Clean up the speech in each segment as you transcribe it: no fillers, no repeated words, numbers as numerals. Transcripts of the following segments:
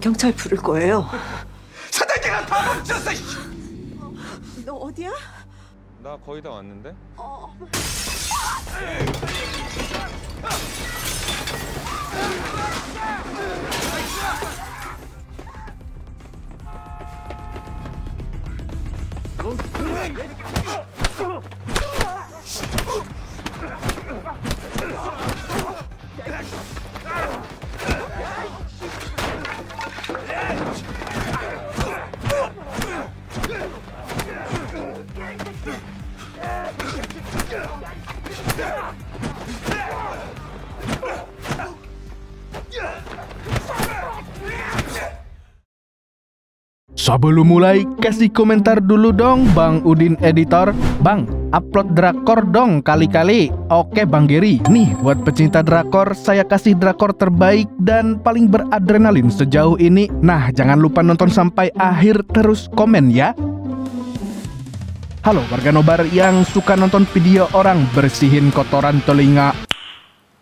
경찰 부를 거예요. 사장님아 다 멈췄어. 너 어디야? 나 거의 다 왔는데? Sebelum mulai, kasih komentar dulu dong Bang Udin Editor. Bang, upload drakor dong kali-kali. Oke Bang Geri, nih buat pecinta drakor, saya kasih drakor terbaik dan paling beradrenalin sejauh ini. Nah, jangan lupa nonton sampai akhir, terus komen ya. Halo warga nobar yang suka nonton video orang bersihin kotoran telinga.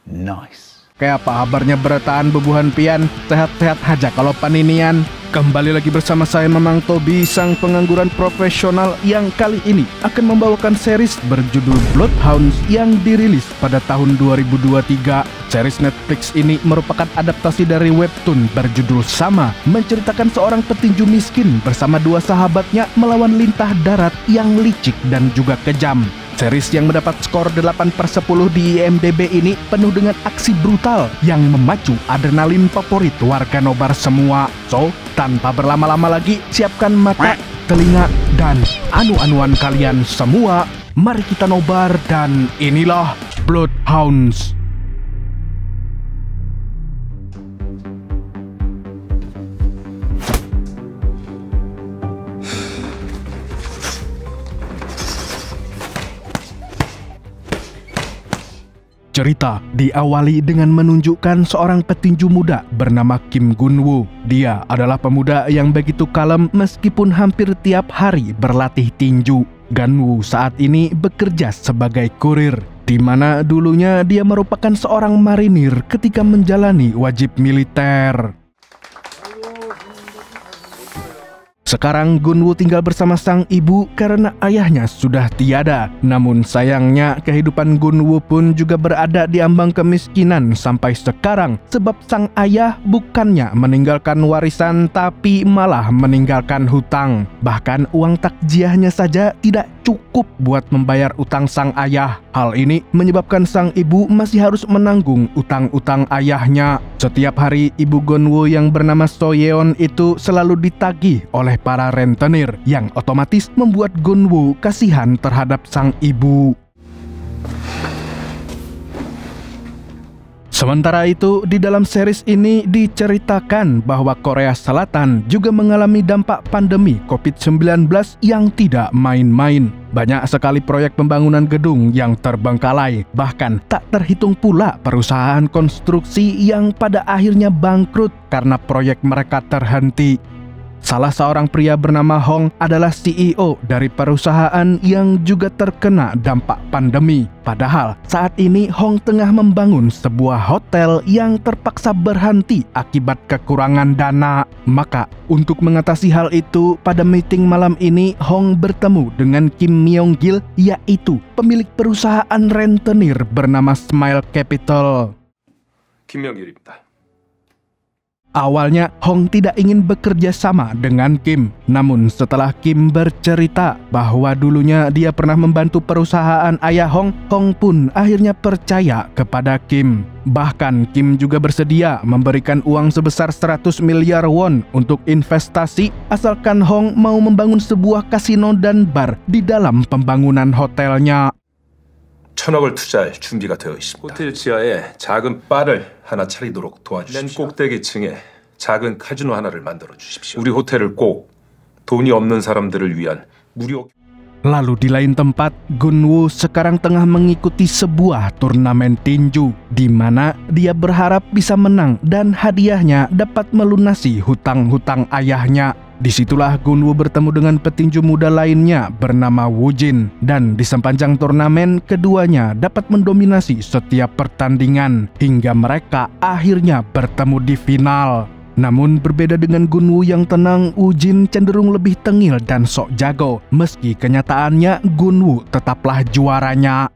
Nice. Kayak apa kabarnya beretaan bebuhan pian? Sehat-sehat aja kalau paninian. Kembali lagi bersama saya Mamang Tobi, sang pengangguran profesional yang kali ini akan membawakan series berjudul Bloodhounds yang dirilis pada tahun 2023. Series Netflix ini merupakan adaptasi dari webtoon berjudul sama, menceritakan seorang petinju miskin bersama dua sahabatnya melawan lintah darat yang licik dan juga kejam. Series yang mendapat skor 8/10 di IMDb ini penuh dengan aksi brutal yang memacu adrenalin favorit warga nobar semua. So, tanpa berlama-lama lagi, siapkan mata, telinga, dan anu-anuan kalian semua. Mari kita nobar dan inilah Bloodhounds. Cerita diawali dengan menunjukkan seorang petinju muda bernama Kim Gun-woo. Dia adalah pemuda yang begitu kalem meskipun hampir tiap hari berlatih tinju. Gun-woo saat ini bekerja sebagai kurir, di mana dulunya dia merupakan seorang marinir ketika menjalani wajib militer. Sekarang Gun-woo tinggal bersama sang ibu karena ayahnya sudah tiada. Namun sayangnya kehidupan Gun-woo pun juga berada di ambang kemiskinan sampai sekarang, sebab sang ayah bukannya meninggalkan warisan tapi malah meninggalkan hutang. Bahkan uang takjiahnya saja tidak cukup buat membayar utang sang ayah. Hal ini menyebabkan sang ibu masih harus menanggung utang-utang ayahnya. Setiap hari ibu Gun-woo yang bernama So Yeon itu selalu ditagih oleh para rentenir, yang otomatis membuat Gun-woo kasihan terhadap sang ibu. Sementara itu, di dalam series ini diceritakan bahwa Korea Selatan juga mengalami dampak pandemi COVID-19 yang tidak main-main. Banyak sekali proyek pembangunan gedung yang terbengkalai, bahkan tak terhitung pula perusahaan konstruksi yang pada akhirnya bangkrut karena proyek mereka terhenti. Salah seorang pria bernama Hong adalah CEO dari perusahaan yang juga terkena dampak pandemi. Padahal saat ini Hong tengah membangun sebuah hotel yang terpaksa berhenti akibat kekurangan dana. Maka untuk mengatasi hal itu, pada meeting malam ini Hong bertemu dengan Kim Myung-gil, yaitu pemilik perusahaan rentenir bernama Smile Capital. 김명길입니다. Awalnya Hong tidak ingin bekerja sama dengan Kim. Namun setelah Kim bercerita bahwa dulunya dia pernah membantu perusahaan ayah Hong, Hong pun akhirnya percaya kepada Kim. Bahkan Kim juga bersedia memberikan uang sebesar 100 miliar won untuk investasi asalkan Hong mau membangun sebuah kasino dan bar di dalam pembangunan hotelnya. 1,000억을 투자할 준비가 되어 있습니다. 호텔 지하에 작은 바를 하나 차리도록 도와주십시오. 꼭대기층에 작은 카지노 하나를 만들어 주십시오. 우리 호텔을 꼭 돈이 없는 사람들을 위한 무료. Lalu di lain tempat, Gun-woo sekarang tengah mengikuti sebuah turnamen tinju, di mana dia berharap bisa menang dan hadiahnya dapat melunasi hutang-hutang ayahnya. Disitulah Gun-woo bertemu dengan petinju muda lainnya bernama Woo-jin, dan di sepanjang turnamen keduanya dapat mendominasi setiap pertandingan hingga mereka akhirnya bertemu di final. Namun berbeda dengan Gunwoo yang tenang, Woo-jin cenderung lebih tengil dan sok jago. Meski kenyataannya Gunwoo tetaplah juaranya.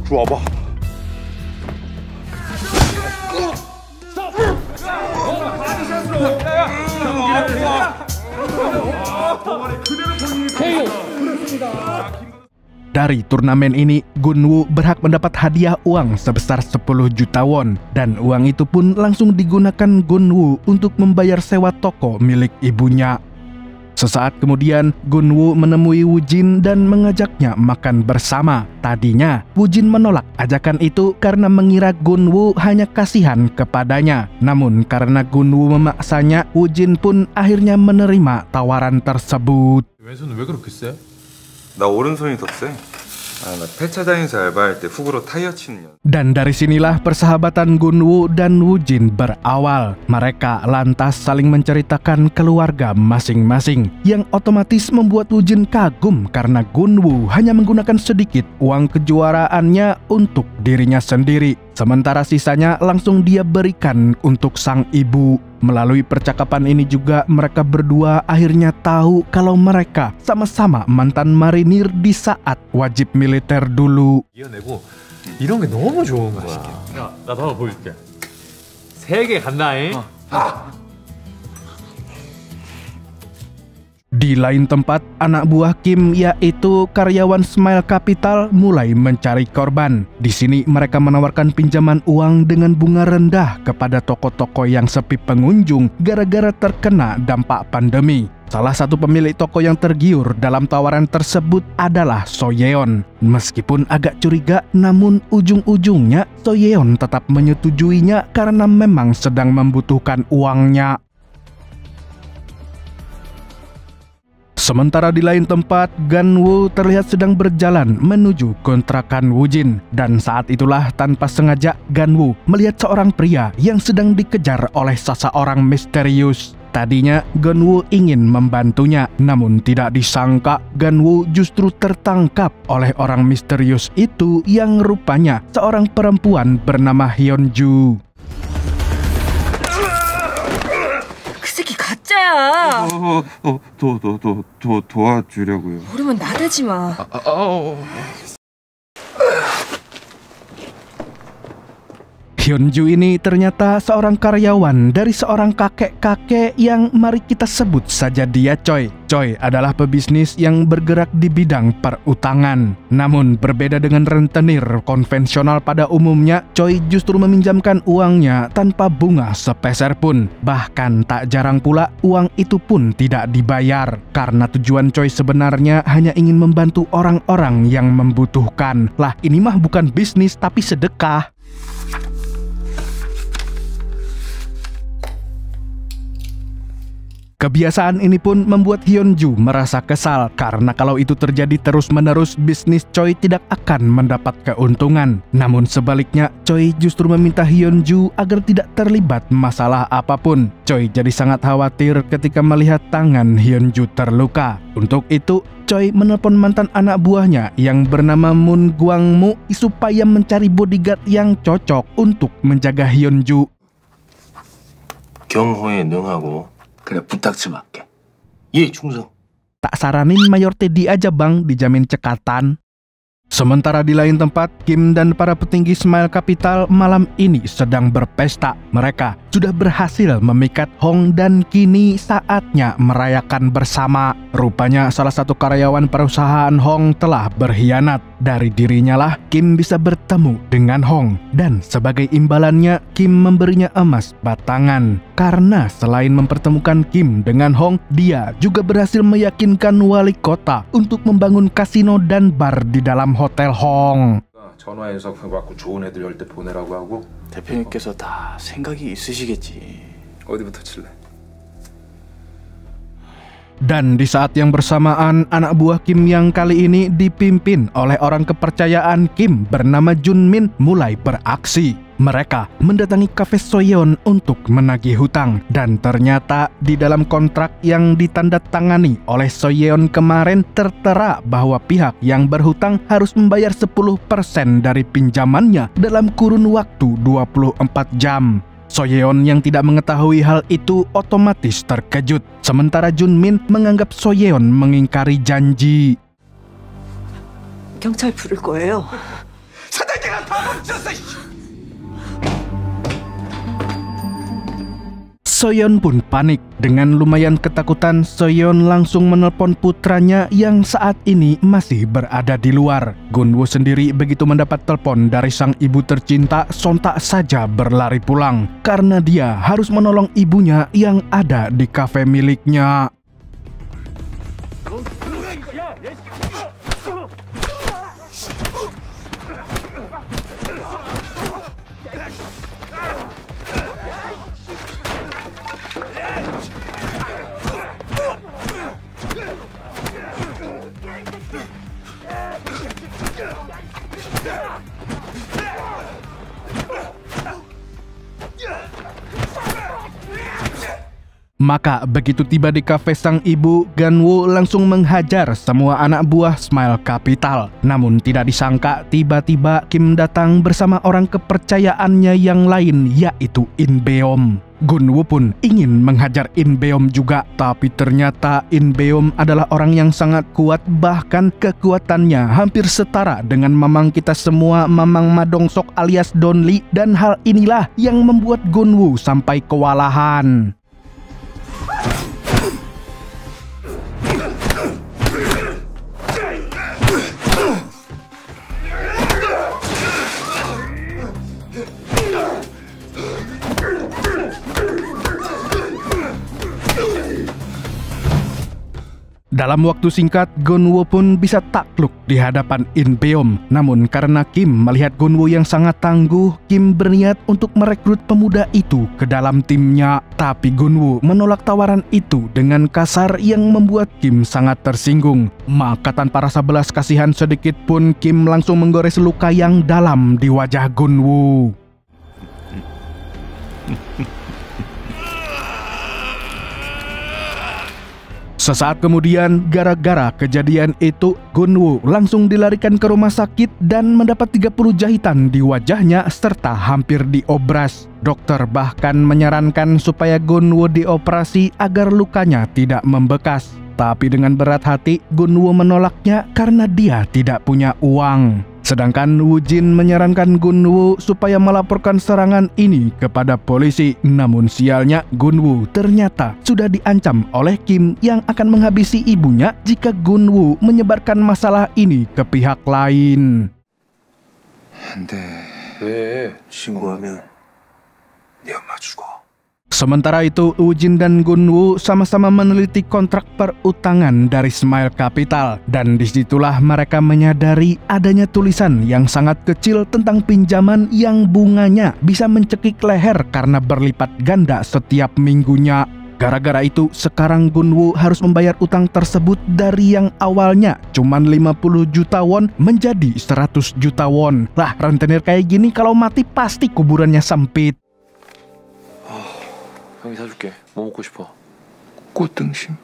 들어와봐. Dari turnamen ini, Gunwoo berhak mendapat hadiah uang sebesar 10 juta won, dan uang itu pun langsung digunakan Gunwoo untuk membayar sewa toko milik ibunya. Sesaat kemudian, Gunwoo menemui Woo-jin dan mengajaknya makan bersama. Tadinya, Woo-jin menolak ajakan itu karena mengira Gunwoo hanya kasihan kepadanya. Namun karena Gunwoo memaksanya, Woo-jin pun akhirnya menerima tawaran tersebut. 왼손은 왜 그렇게 세? 나 오른손이 더 세. 나 폐차장에서 알바할 때 훅으로 타이어 치는 년. Dan dari sinilah persahabatan Gunwoo dan Woo-jin berawal. Mereka lantas saling menceritakan keluarga masing-masing, yang otomatis membuat Woo-jin kagum karena Gunwoo hanya menggunakan sedikit uang kejuaraannya untuk dirinya sendiri, sementara sisanya langsung dia berikan untuk sang ibu. Melalui percakapan ini juga mereka berdua akhirnya tahu kalau mereka sama-sama mantan marinir di saat wajib militer dulu. 이어내고 이런 게 너무 좋은 거야. 야, 나도 한번 보여줄게. 3개 간다잉. Di lain tempat, anak buah Kim yaitu karyawan Smile Capital mulai mencari korban. Di sini mereka menawarkan pinjaman uang dengan bunga rendah kepada toko-toko yang sepi pengunjung gara-gara terkena dampak pandemi. Salah satu pemilik toko yang tergiur dalam tawaran tersebut adalah So Yeon. Meskipun agak curiga, namun ujung-ujungnya So Yeon tetap menyetujuinya karena memang sedang membutuhkan uangnya. Sementara di lain tempat, Gunwoo terlihat sedang berjalan menuju kontrakan Woo-jin. Dan saat itulah tanpa sengaja Gunwoo melihat seorang pria yang sedang dikejar oleh seseorang misterius. Tadinya Gunwoo ingin membantunya, namun tidak disangka Gunwoo justru tertangkap oleh orang misterius itu yang rupanya seorang perempuan bernama Hyunju. 가짜야. 도와주려고요. 모르면 나대지 마. Hyunju ini ternyata seorang karyawan dari seorang kakek-kakek yang mari kita sebut saja dia Choi. Choi adalah pebisnis yang bergerak di bidang perutangan. Namun berbeda dengan rentenir konvensional pada umumnya, Choi justru meminjamkan uangnya tanpa bunga sepeser pun. Bahkan tak jarang pula uang itu pun tidak dibayar. Karena tujuan Choi sebenarnya hanya ingin membantu orang-orang yang membutuhkan. Lah ini mah bukan bisnis tapi sedekah. Kebiasaan ini pun membuat Hyunju merasa kesal karena kalau itu terjadi terus-menerus bisnis Choi tidak akan mendapat keuntungan. Namun sebaliknya Choi justru meminta Hyunju agar tidak terlibat masalah apapun. Choi jadi sangat khawatir ketika melihat tangan Hyunju terluka. Untuk itu Choi menelpon mantan anak buahnya yang bernama Moon Gwang-mu supaya mencari bodyguard yang cocok untuk menjaga Hyunju. 경호에 능하고 그래 부탁 좀 할게. 예, 충성. Tak saranin Mayor Teddy aja bang, dijamin cekatan. Sementara di lain tempat, Kim dan para petinggi Smile Capital malam ini sedang berpesta. Mereka sudah berhasil memikat Hong dan kini saatnya merayakan bersama. Rupanya salah satu karyawan perusahaan Hong telah berkhianat. Dari dirinya lah Kim bisa bertemu dengan Hong. Dan sebagai imbalannya, Kim memberinya emas batangan. Karena selain mempertemukan Kim dengan Hong, dia juga berhasil meyakinkan wali kota untuk membangun kasino dan bar di dalam hotel Hong. 전화해서 받고 좋은 애들 열 때 보내라고 하고. 대표님께서 다 생각이 있으시겠지. 어디부터 칠래? Dan di saat yang bersamaan, anak buah Kim yang kali ini dipimpin oleh orang kepercayaan Kim bernama Junmin mulai beraksi. Mereka mendatangi kafe Soyeon untuk menagih hutang, dan ternyata di dalam kontrak yang ditandatangani oleh Soyeon kemarin tertera bahwa pihak yang berhutang harus membayar 10% dari pinjamannya dalam kurun waktu 24 jam. Soyeon yang tidak mengetahui hal itu otomatis terkejut, sementara Junmin menganggap Soyeon mengingkari janji. 경찰 부를 거예요. 사장님아 다 멈췄어. Soyeon pun panik. Dengan lumayan ketakutan, Soyeon langsung menelpon putranya yang saat ini masih berada di luar. Gunwoo sendiri begitu mendapat telepon dari sang ibu tercinta, sontak saja berlari pulang karena dia harus menolong ibunya yang ada di kafe miliknya. Maka begitu tiba di kafe sang ibu, Gunwoo langsung menghajar semua anak buah Smile Capital. Namun tidak disangka tiba-tiba Kim datang bersama orang kepercayaannya yang lain, yaitu In Beom. Gunwoo pun ingin menghajar In Beom juga, tapi ternyata In Beom adalah orang yang sangat kuat, bahkan kekuatannya hampir setara dengan mamang kita semua, Mamang Madongsok alias Don Lee, dan hal inilah yang membuat Gunwoo sampai kewalahan. Dalam waktu singkat, Gunwoo pun bisa takluk di hadapan In Beom. Namun karena Kim melihat Gunwoo yang sangat tangguh, Kim berniat untuk merekrut pemuda itu ke dalam timnya. Tapi Gunwoo menolak tawaran itu dengan kasar yang membuat Kim sangat tersinggung. Maka tanpa rasa belas kasihan sedikit pun, Kim langsung menggores luka yang dalam di wajah Gunwoo. Sesaat kemudian, gara-gara kejadian itu, Gunwoo langsung dilarikan ke rumah sakit dan mendapat 30 jahitan di wajahnya serta hampir diobras. Dokter bahkan menyarankan supaya Gunwoo dioperasi agar lukanya tidak membekas. Tapi dengan berat hati, Gunwoo menolaknya karena dia tidak punya uang. Sedangkan Woojin menyarankan Gunwoo supaya melaporkan serangan ini kepada polisi. Namun sialnya, Gunwoo ternyata sudah diancam oleh Kim yang akan menghabisi ibunya jika Gunwoo menyebarkan masalah ini ke pihak lain. 왜? 신고하면 네 엄마 죽어. Sementara itu, Woojin dan Gunwoo sama-sama meneliti kontrak perutangan dari Smile Capital, dan disitulah mereka menyadari adanya tulisan yang sangat kecil tentang pinjaman yang bunganya bisa mencekik leher karena berlipat ganda setiap minggunya. Gara-gara itu, sekarang Gunwoo harus membayar utang tersebut dari yang awalnya cuman 50 juta won menjadi 100 juta won. Lah, rentenir kayak gini kalau mati pasti kuburannya sempit. 형이 사줄게. 뭐 먹고 싶어? 꽃등심.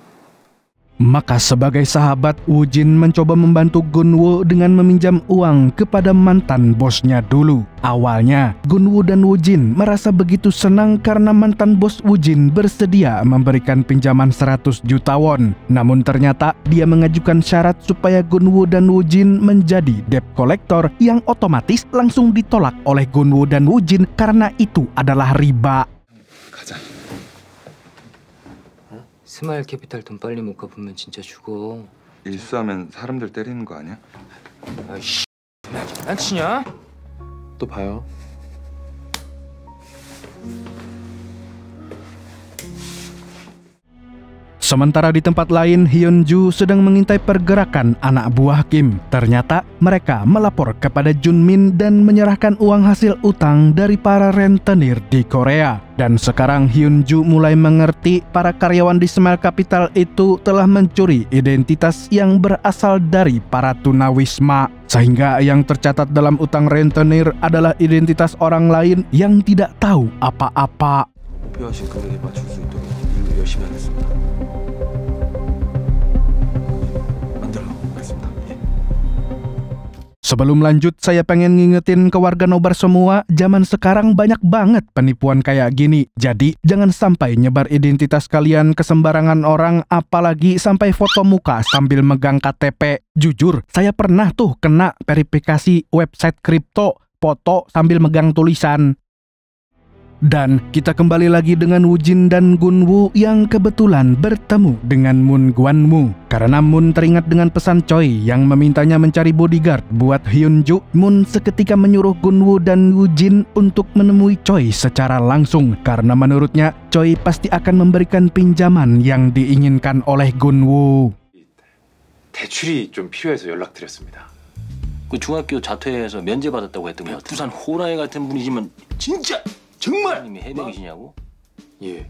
Maka sebagai sahabat, Woojin mencoba membantu Gunwoo dengan meminjam uang kepada mantan bosnya dulu. Awalnya, Gunwoo dan Woojin merasa begitu senang karena mantan bos Woojin bersedia memberikan pinjaman 100 juta won. Namun ternyata dia mengajukan syarat supaya Gunwoo dan Woojin menjadi debt collector yang otomatis langsung ditolak oleh Gunwoo dan Woojin karena itu adalah riba. 스마일 캐피탈 돈 빨리 못 갚으면 진짜 죽어. 일수하면 사람들 때리는 거 아니야? 아이씨, 장난치냐? 또 봐요. Sementara di tempat lain, Hyun-ju sedang mengintai pergerakan anak buah Kim. Ternyata mereka melapor kepada Junmin dan menyerahkan uang hasil utang dari para rentenir di Korea. Dan sekarang Hyun-ju mulai mengerti para karyawan di Smile Capital itu telah mencuri identitas yang berasal dari para tunawisma. Sehingga yang tercatat dalam utang rentenir adalah identitas orang lain yang tidak tahu apa-apa. 목표하신 금액에 맞출 수 있도록 일도 열심히 하겠습니다. 만들어 보겠습니다. Sebelum lanjut, saya pengen ngingetin ke warga nobar semua, zaman sekarang banyak banget penipuan kayak gini. Jadi, jangan sampai nyebar identitas kalian ke sembarangan orang, apalagi sampai foto muka sambil megang KTP. Jujur, saya pernah tuh kena verifikasi website kripto, foto sambil megang tulisan. Dan kita kembali lagi dengan Woo-jin dan Gun-woo yang kebetulan bertemu dengan Moon Gwan-moo. Karena Moon teringat dengan pesan Choi yang memintanya mencari bodyguard buat Hyun-ju, Moon seketika menyuruh Gun-woo dan Woo-jin untuk menemui Choi secara langsung. Karena menurutnya Choi pasti akan memberikan pinjaman yang diinginkan oleh Gun-woo. 대출이 좀 필요해서 연락드렸습니다. 그 중학교 자퇴해서 면제받았다고 했던 거 부산 호랑이 같은 분이지만 진짜 정말 님이 해병이시냐고? 예.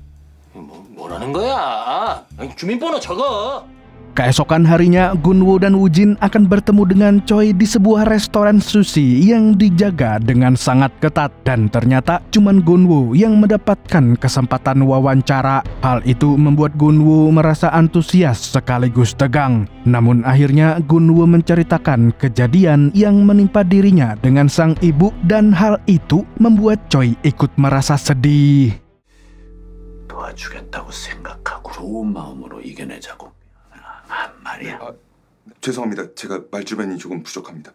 뭐라는 거야? 주민번호 적어. Keesokan harinya, Gun-woo dan Woo-jin akan bertemu dengan Choi di sebuah restoran sushi yang dijaga dengan sangat ketat. Dan ternyata cuman Gun-woo yang mendapatkan kesempatan wawancara. Hal itu membuat Gun-woo merasa antusias sekaligus tegang. Namun akhirnya Gun-woo menceritakan kejadian yang menimpa dirinya dengan sang ibu, dan hal itu membuat Choi ikut merasa sedih. 도와주겠다고 생각하고 좋은 마음으로 이겨내자고. 말이야. 죄송합니다. 제가 말주변이 조금 부족합니다.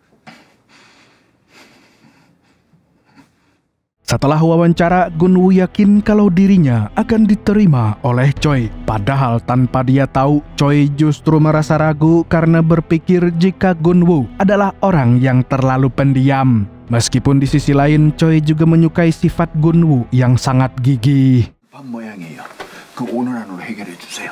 Setelah wawancara, Gun-woo yakin kalau dirinya akan diterima oleh Choi. Padahal tanpa dia tahu, Choi justru merasa ragu karena berpikir jika Gun-woo adalah orang yang terlalu pendiam. Meskipun di sisi lain, Choi juga menyukai sifat Gun-woo yang sangat gigih. 밥 모양이에요. 그 오늘 안으로 해결해 주세요.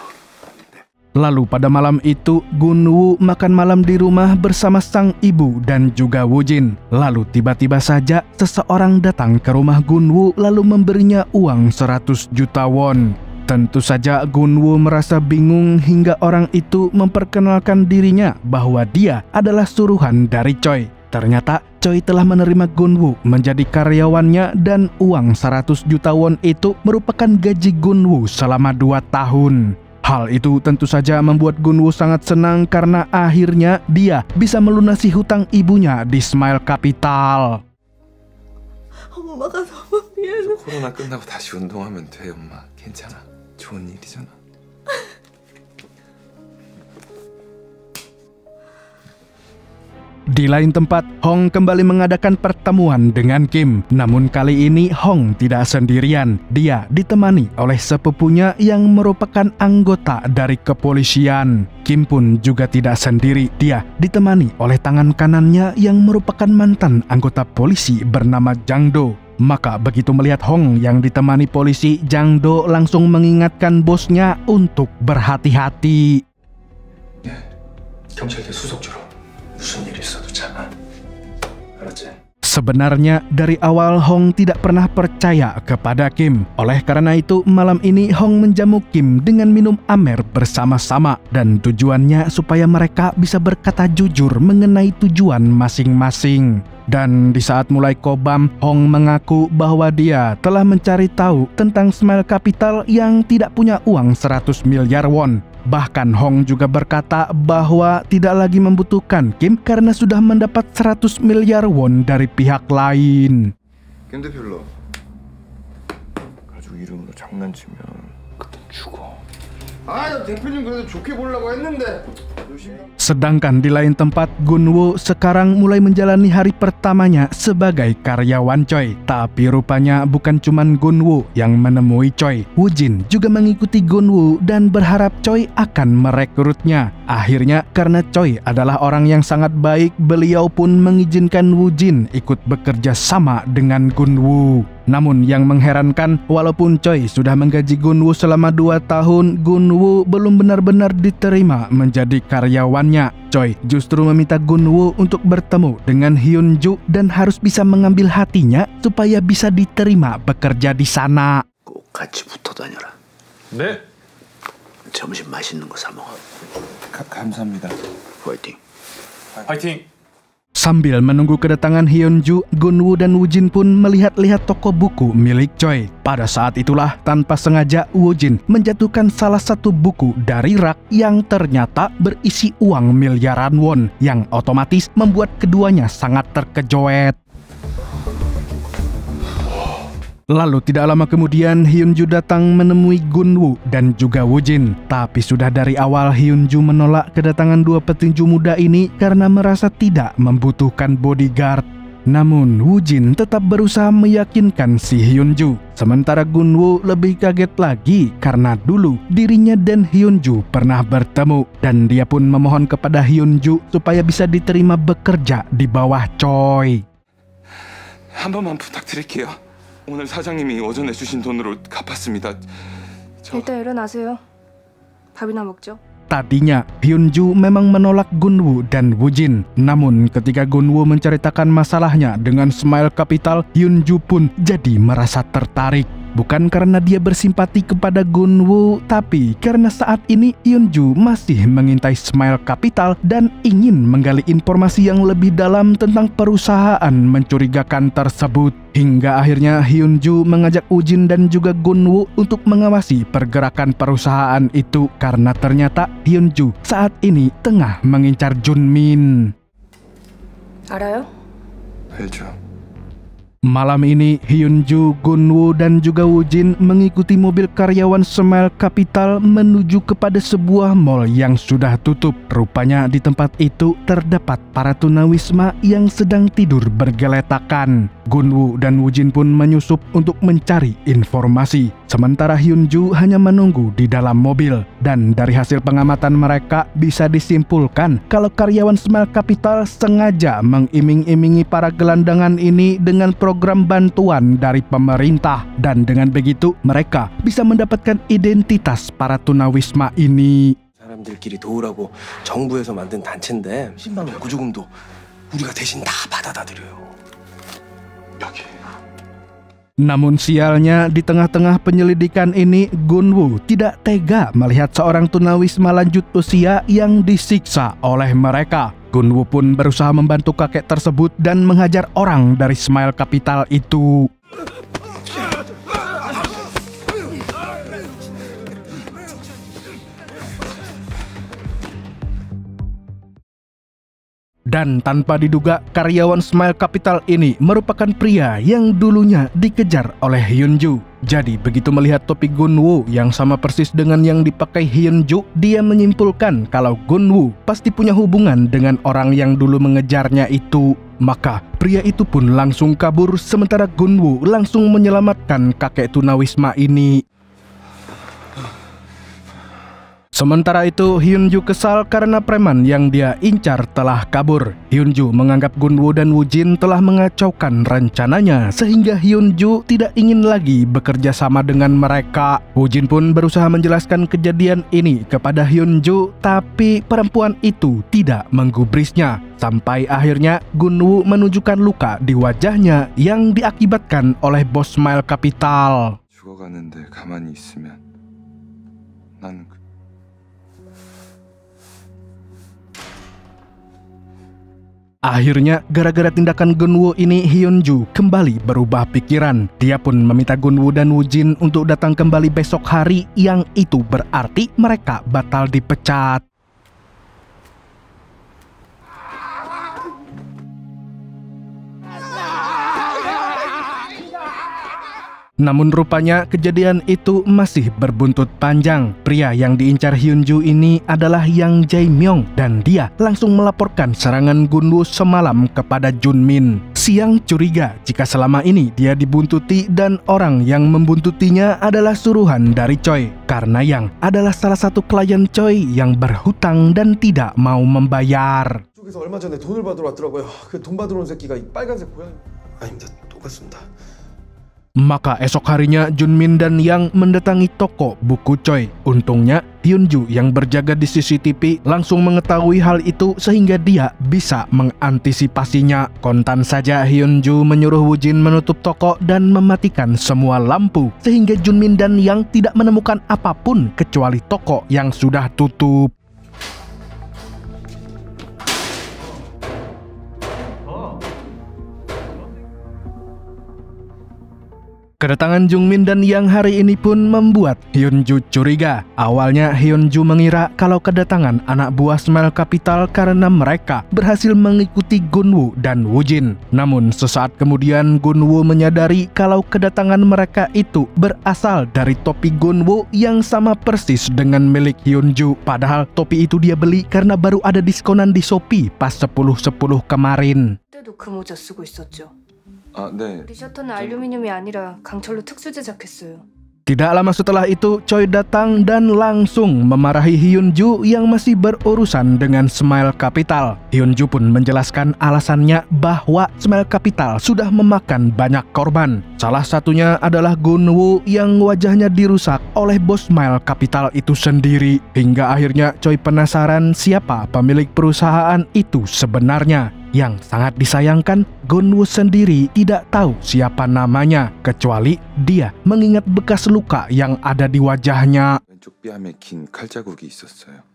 Lalu pada malam itu, Gun-woo makan malam di rumah bersama sang ibu dan juga Woo-jin. Lalu tiba-tiba saja seseorang datang ke rumah Gun-woo lalu memberinya uang 100 juta won. Tentu saja Gun-woo merasa bingung hingga orang itu memperkenalkan dirinya bahwa dia adalah suruhan dari Choi. Ternyata Choi telah menerima Gun-woo menjadi karyawannya dan uang 100 juta won itu merupakan gaji Gun-woo selama 2 tahun. Hal itu tentu saja membuat Gun-woo sangat senang karena akhirnya dia bisa melunasi hutang ibunya di Smile Capital. 엄마가 너무 미안해. 코로나 끝나고 다시 운동하면 돼, 엄마. 괜찮아. 좋은 일이잖아. Di lain tempat, Hong kembali mengadakan pertemuan dengan Kim. Namun kali ini Hong tidak sendirian. Dia ditemani oleh sepupunya yang merupakan anggota dari kepolisian. Kim pun juga tidak sendiri. Dia ditemani oleh tangan kanannya yang merupakan mantan anggota polisi bernama Jang Do. Maka begitu melihat Hong yang ditemani polisi, Jang Do langsung mengingatkan bosnya untuk berhati-hati. 경찰대 수석주로 무슨 일 있어도 참아. 알았지? Sebenarnya dari awal Hong tidak pernah percaya kepada Kim. Oleh karena itu malam ini Hong menjamu Kim dengan minum amer bersama-sama. Dan tujuannya supaya mereka bisa berkata jujur mengenai tujuan masing-masing. Dan di saat mulai kobam, Hong mengaku bahwa dia telah mencari tahu tentang Smile Capital yang tidak punya uang 100 miliar won. Bahkan Hong juga berkata bahwa tidak lagi membutuhkan Kim karena sudah mendapat 100 miliar won dari pihak lain. 김 대표로 가족 이름으로 장난치면 그땐 죽어. 아, 대표님 그래도 좋게 보려고 했는데. Sedangkan di lain tempat, Gun-woo sekarang mulai menjalani hari pertamanya sebagai karyawan Choi. Tapi rupanya bukan cuman Gun-woo yang menemui Choi. Woo-jin juga mengikuti Gun-woo dan berharap Choi akan merekrutnya. Akhirnya karena Choi adalah orang yang sangat baik, beliau pun mengizinkan Woo-jin ikut bekerja sama dengan Gun-woo. Namun yang mengherankan, walaupun Choi sudah menggaji Gun-woo selama 2 tahun, Gun-woo belum benar-benar diterima menjadi karyawannya. Choi justru meminta Gun-woo untuk bertemu dengan Hyun-ju dan harus bisa mengambil hatinya supaya bisa diterima bekerja di sana. 꼭 같이 붙어 다녀라. 네. 점심 맛있는 거 사 먹어. 감사합니다. 화이팅. 파이팅. Sambil menunggu kedatangan Hyun-ju, Gun-woo dan Woo-jin pun melihat-lihat toko buku milik Choi. Pada saat itulah, tanpa sengaja Woo-jin menjatuhkan salah satu buku dari rak yang ternyata berisi uang miliaran won, yang otomatis membuat keduanya sangat terkejoet. Lalu tidak lama kemudian Hyun-ju datang menemui Gun-woo dan juga Woo-jin. Tapi sudah dari awal Hyun-ju menolak kedatangan dua petinju muda ini karena merasa tidak membutuhkan bodyguard. Namun Woo-jin tetap berusaha meyakinkan si Hyun-ju. Sementara Gun-woo lebih kaget lagi karena dulu dirinya dan Hyun-ju pernah bertemu. Dan dia pun memohon kepada Hyun-ju supaya bisa diterima bekerja di bawah Choi. 한 번만 부탁드릴게요. 오늘 사장님이 오전에 주신 돈으로 갚았습니다. 일단 일어나세요. 밥이나 먹죠. Tadinya Hyun-ju memang menolak Gun-woo dan Woo-jin. Namun ketika Gun-woo menceritakan masalahnya dengan Smile Capital, Hyun-ju pun jadi merasa tertarik. Bukan karena dia bersimpati kepada Gun-woo, tapi karena saat ini Hyun-ju masih mengintai Smile Capital dan ingin menggali informasi yang lebih dalam tentang perusahaan mencurigakan tersebut. Hingga akhirnya Hyun-ju mengajak Woo-jin dan juga Gun-woo untuk mengawasi pergerakan perusahaan itu karena ternyata Hyun-ju saat ini tengah mengincar Junmin. 알아요? 알죠. Malam ini Hyun-ju, Gun-woo dan juga Woo-jin mengikuti mobil karyawan Smile Capital menuju kepada sebuah mall yang sudah tutup. Rupanya di tempat itu terdapat para tunawisma yang sedang tidur bergeletakan. Gun-woo dan Woo-jin pun menyusup untuk mencari informasi. Sementara Hyun-ju hanya menunggu di dalam mobil. Dan dari hasil pengamatan mereka bisa disimpulkan kalau karyawan Smile Capital sengaja mengiming-imingi para gelandangan ini dengan program bantuan dari pemerintah. Dan dengan begitu mereka bisa mendapatkan identitas para tunawisma ini. 사람들끼리 도우라고 정부에서 만든 단체인데 신방 구조금도 우리가 대신 다 받아다 드려요. 여기. Namun sialnya di tengah-tengah penyelidikan ini Gun-woo tidak tega melihat seorang tunawisma lanjut usia yang disiksa oleh mereka. Gun-woo pun berusaha membantu kakek tersebut dan menghajar orang dari Smile Capital itu. Dan tanpa diduga, karyawan Smile Capital ini merupakan pria yang dulunya dikejar oleh Hyun-ju. Jadi begitu melihat topi Gun-woo yang sama persis dengan yang dipakai Hyun-ju, dia menyimpulkan kalau Gun-woo pasti punya hubungan dengan orang yang dulu mengejarnya itu. Maka pria itu pun langsung kabur sementara Gun-woo langsung menyelamatkan kakek tunawisma ini. Sementara itu, Hyun-ju kesal karena preman yang dia incar telah kabur. Hyun-ju menganggap Gun-woo dan Woo-jin telah mengacaukan rencananya sehingga Hyun-ju tidak ingin lagi bekerja sama dengan mereka. Woo-jin pun berusaha menjelaskan kejadian ini kepada Hyun-ju, tapi perempuan itu tidak menggubrisnya. Sampai akhirnya Gun-woo menunjukkan luka di wajahnya yang diakibatkan oleh bos Smile Capital. 죽어가는데 가만히 있으면 난 Akhirnya, gara-gara tindakan Gun-woo ini, Hyun-ju kembali berubah pikiran. Dia pun meminta Gun-woo dan Woo-jin untuk datang kembali besok hari, yang itu berarti mereka batal dipecat. Namun rupanya kejadian itu masih berbuntut panjang. Pria yang diincar Hyun-ju ini adalah Yang Jae-myung dan dia langsung melaporkan serangan Gun-woo semalam kepada Junmin. Siang curiga jika selama ini dia dibuntuti dan orang yang membuntutinya adalah suruhan dari Choi. Karena Yang adalah salah satu klien Choi yang berhutang dan tidak mau membayar. 쪽에서 얼마 전에 돈을 받으러 왔더라고요. 그 돈 받으러 온 새끼가 이 빨간색 고양이. 아닙니다. 똑같습니다. Maka esok harinya Junmin dan Yang mendatangi toko buku Choi. Untungnya Hyunju yang berjaga di CCTV langsung mengetahui hal itu sehingga dia bisa mengantisipasinya. Kontan saja Hyunju menyuruh Woo-jin menutup toko dan mematikan semua lampu sehingga Junmin dan Yang tidak menemukan apapun kecuali toko yang sudah tutup. Kedatangan Jungmin dan Yang hari ini pun membuat Hyunju curiga. Awalnya Hyunju mengira kalau kedatangan anak buah Smile Capital karena mereka berhasil mengikuti Gunwoo dan Woo-jin. Namun sesaat kemudian Gunwoo menyadari kalau kedatangan mereka itu berasal dari topi Gunwoo yang sama persis dengan milik Hyunju. Padahal topi itu dia beli karena baru ada diskonan di Shopee pas 10/10 kemarin. 그때도 그 모자 쓰고 있었죠. 아, 네. 우리 셔터는 알루미늄이 아니라 강철로 특수 제작했어요. Tidak lama setelah itu, Choi datang dan langsung memarahi Hyunju yang masih berurusan dengan Smile Capital. Hyunju pun menjelaskan alasannya bahwa Smile Capital sudah memakan banyak korban. Salah satunya adalah Gunwoo yang wajahnya dirusak oleh bos Smile Capital itu sendiri. Hingga akhirnya Choi penasaran siapa pemilik perusahaan itu sebenarnya. Yang sangat disayangkan, Gunwoo sendiri tidak tahu siapa namanya, kecuali dia mengingat bekas luka yang ada di wajahnya. 왼쪽 뺨에 긴 칼자국이 있었어요.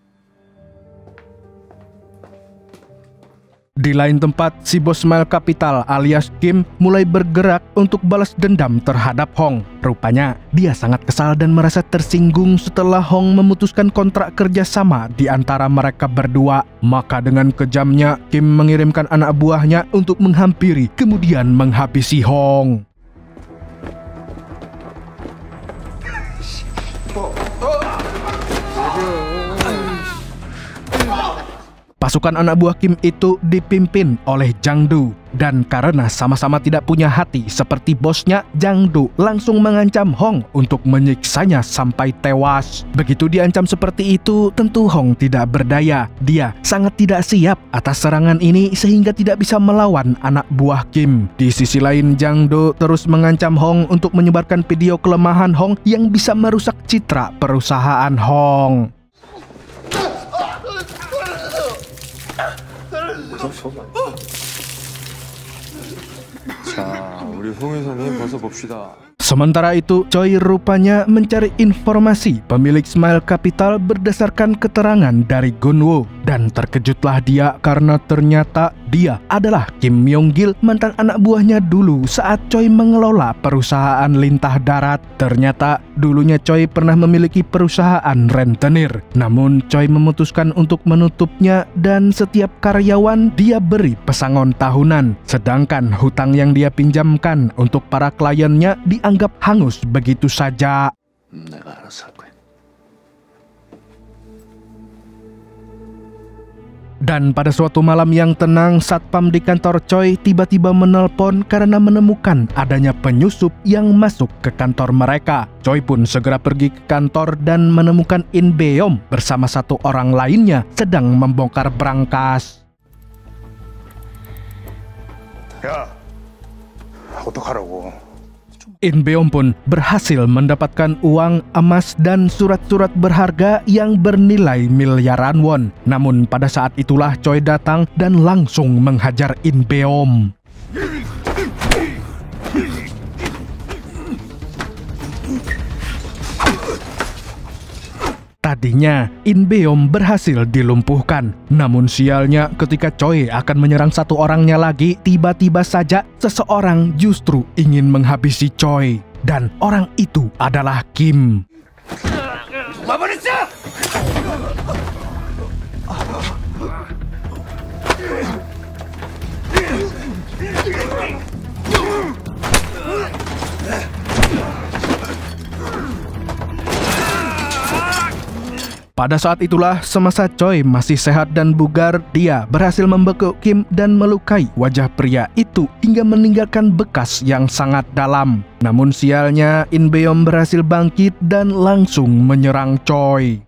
Di lain tempat, si bos Smile Capital alias Kim mulai bergerak untuk balas dendam terhadap Hong. Rupanya, dia sangat kesal dan merasa tersinggung setelah Hong memutuskan kontrak kerjasama di antara mereka berdua. Maka dengan kejamnya, Kim mengirimkan anak buahnya untuk menghampiri kemudian menghabisi Hong. Pasukan anak buah Kim itu dipimpin oleh Jang Do, dan karena sama-sama tidak punya hati seperti bosnya, Jang Do langsung mengancam Hong untuk menyiksanya sampai tewas. Begitu diancam seperti itu, tentu Hong tidak berdaya. Dia sangat tidak siap atas serangan ini sehingga tidak bisa melawan anak buah Kim. Di sisi lain, Jang Do terus mengancam Hong untuk menyebarkan video kelemahan Hong yang bisa merusak citra perusahaan Hong. 자, 우리 홍 회사님 벌써 봅시다. Sementara itu, Choi rupanya mencari informasi pemilik Smile Capital berdasarkan keterangan dari Gunwoo. Dan terkejutlah dia karena ternyata dia adalah Kim Myung-gil, mantan anak buahnya dulu saat Choi mengelola perusahaan lintah darat. Ternyata dulunya Choi pernah memiliki perusahaan rentenir. Namun Choi memutuskan untuk menutupnya dan setiap karyawan dia beri pesangon tahunan. Sedangkan hutang yang dia pinjamkan untuk para kliennya dianggap hangus begitu saja. 내가 알아서 할 거야. Dan pada suatu malam yang tenang, satpam di kantor Choi tiba-tiba menelpon karena menemukan adanya penyusup yang masuk ke kantor mereka. Choi pun segera pergi ke kantor dan menemukan In Beom bersama satu orang lainnya sedang membongkar brankas. 야, 어떡하라고? In Beom pun berhasil mendapatkan uang, emas, dan surat-surat berharga yang bernilai miliaran won. Namun pada saat itulah Choi datang dan langsung menghajar In Beom. Tadinya, In Beom berhasil dilumpuhkan. Namun sialnya ketika Choi akan menyerang satu orangnya lagi, tiba-tiba saja seseorang justru ingin menghabisi Choi. Dan orang itu adalah Kim. Pada saat itulah, semasa Choi masih sehat dan bugar, dia berhasil membekuk Kim dan melukai wajah pria itu hingga meninggalkan bekas yang sangat dalam. Namun sialnya, In Beom berhasil bangkit dan langsung menyerang Choi.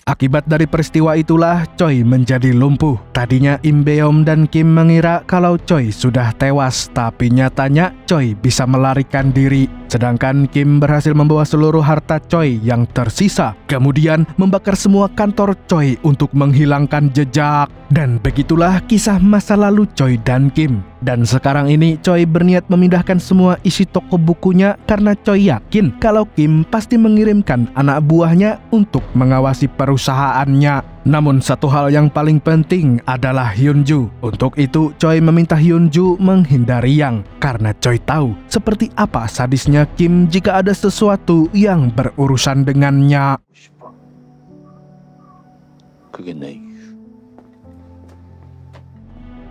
Akibat dari peristiwa itulah Choi menjadi lumpuh. Tadinya Im Beom dan Kim mengira kalau Choi sudah tewas, tapi nyatanya Choi bisa melarikan diri. Sedangkan Kim berhasil membawa seluruh harta Choi yang tersisa, kemudian membakar semua kantor Choi untuk menghilangkan jejak. Dan begitulah kisah masa lalu Choi dan Kim. Dan sekarang ini Choi berniat memindahkan semua isi toko bukunya karena Choi yakin kalau Kim pasti mengirimkan anak buahnya untuk mengawasi perusahaannya. Namun satu hal yang paling penting adalah Hyunju. Untuk itu Choi meminta Hyunju menghindari Yang karena Choi tahu seperti apa sadisnya Kim jika ada sesuatu yang berurusan dengannya. 그게 내 이유.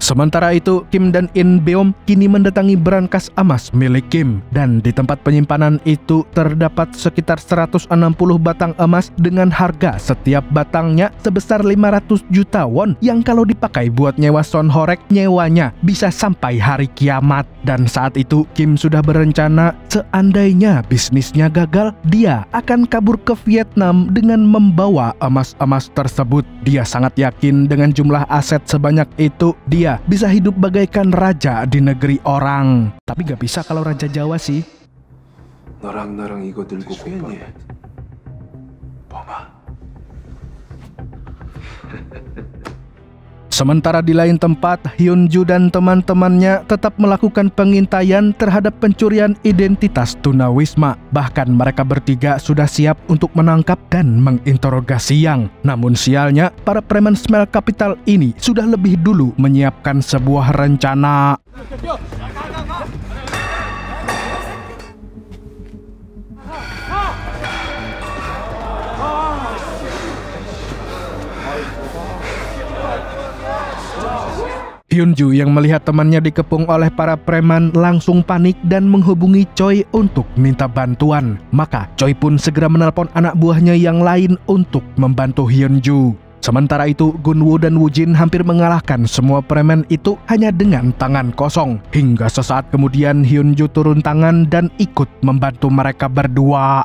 Sementara itu, Kim dan In Beom kini mendatangi brankas emas milik Kim. Dan di tempat penyimpanan itu terdapat sekitar 160 batang emas dengan harga setiap batangnya sebesar 500 juta won yang kalau dipakai buat nyewa Son Horek, nyewanya bisa sampai hari kiamat. Dan saat itu Kim sudah berencana seandainya bisnisnya gagal, dia akan kabur ke Vietnam dengan membawa emas-emas tersebut. Dia sangat yakin dengan jumlah aset sebanyak itu, dia bisa hidup bagaikan raja di negeri orang. Tapi gak bisa kalau raja Jawa sih. 너랑 나랑 이거 들고 공부해. Sementara di lain tempat, Hyunju dan teman-temannya tetap melakukan pengintaian terhadap pencurian identitas tunawisma. Bahkan mereka bertiga sudah siap untuk menangkap dan menginterogasi Yang. Namun sialnya, para preman Smile Capital ini sudah lebih dulu menyiapkan sebuah rencana. Hyunju yang melihat temannya dikepung oleh para preman langsung panik dan menghubungi Choi untuk minta bantuan. Maka Choi pun segera menelpon anak buahnya yang lain untuk membantu Hyunju. Sementara itu Gunwoo dan Woojin hampir mengalahkan semua preman itu hanya dengan tangan kosong. Hingga sesaat kemudian Hyunju turun tangan dan ikut membantu mereka berdua.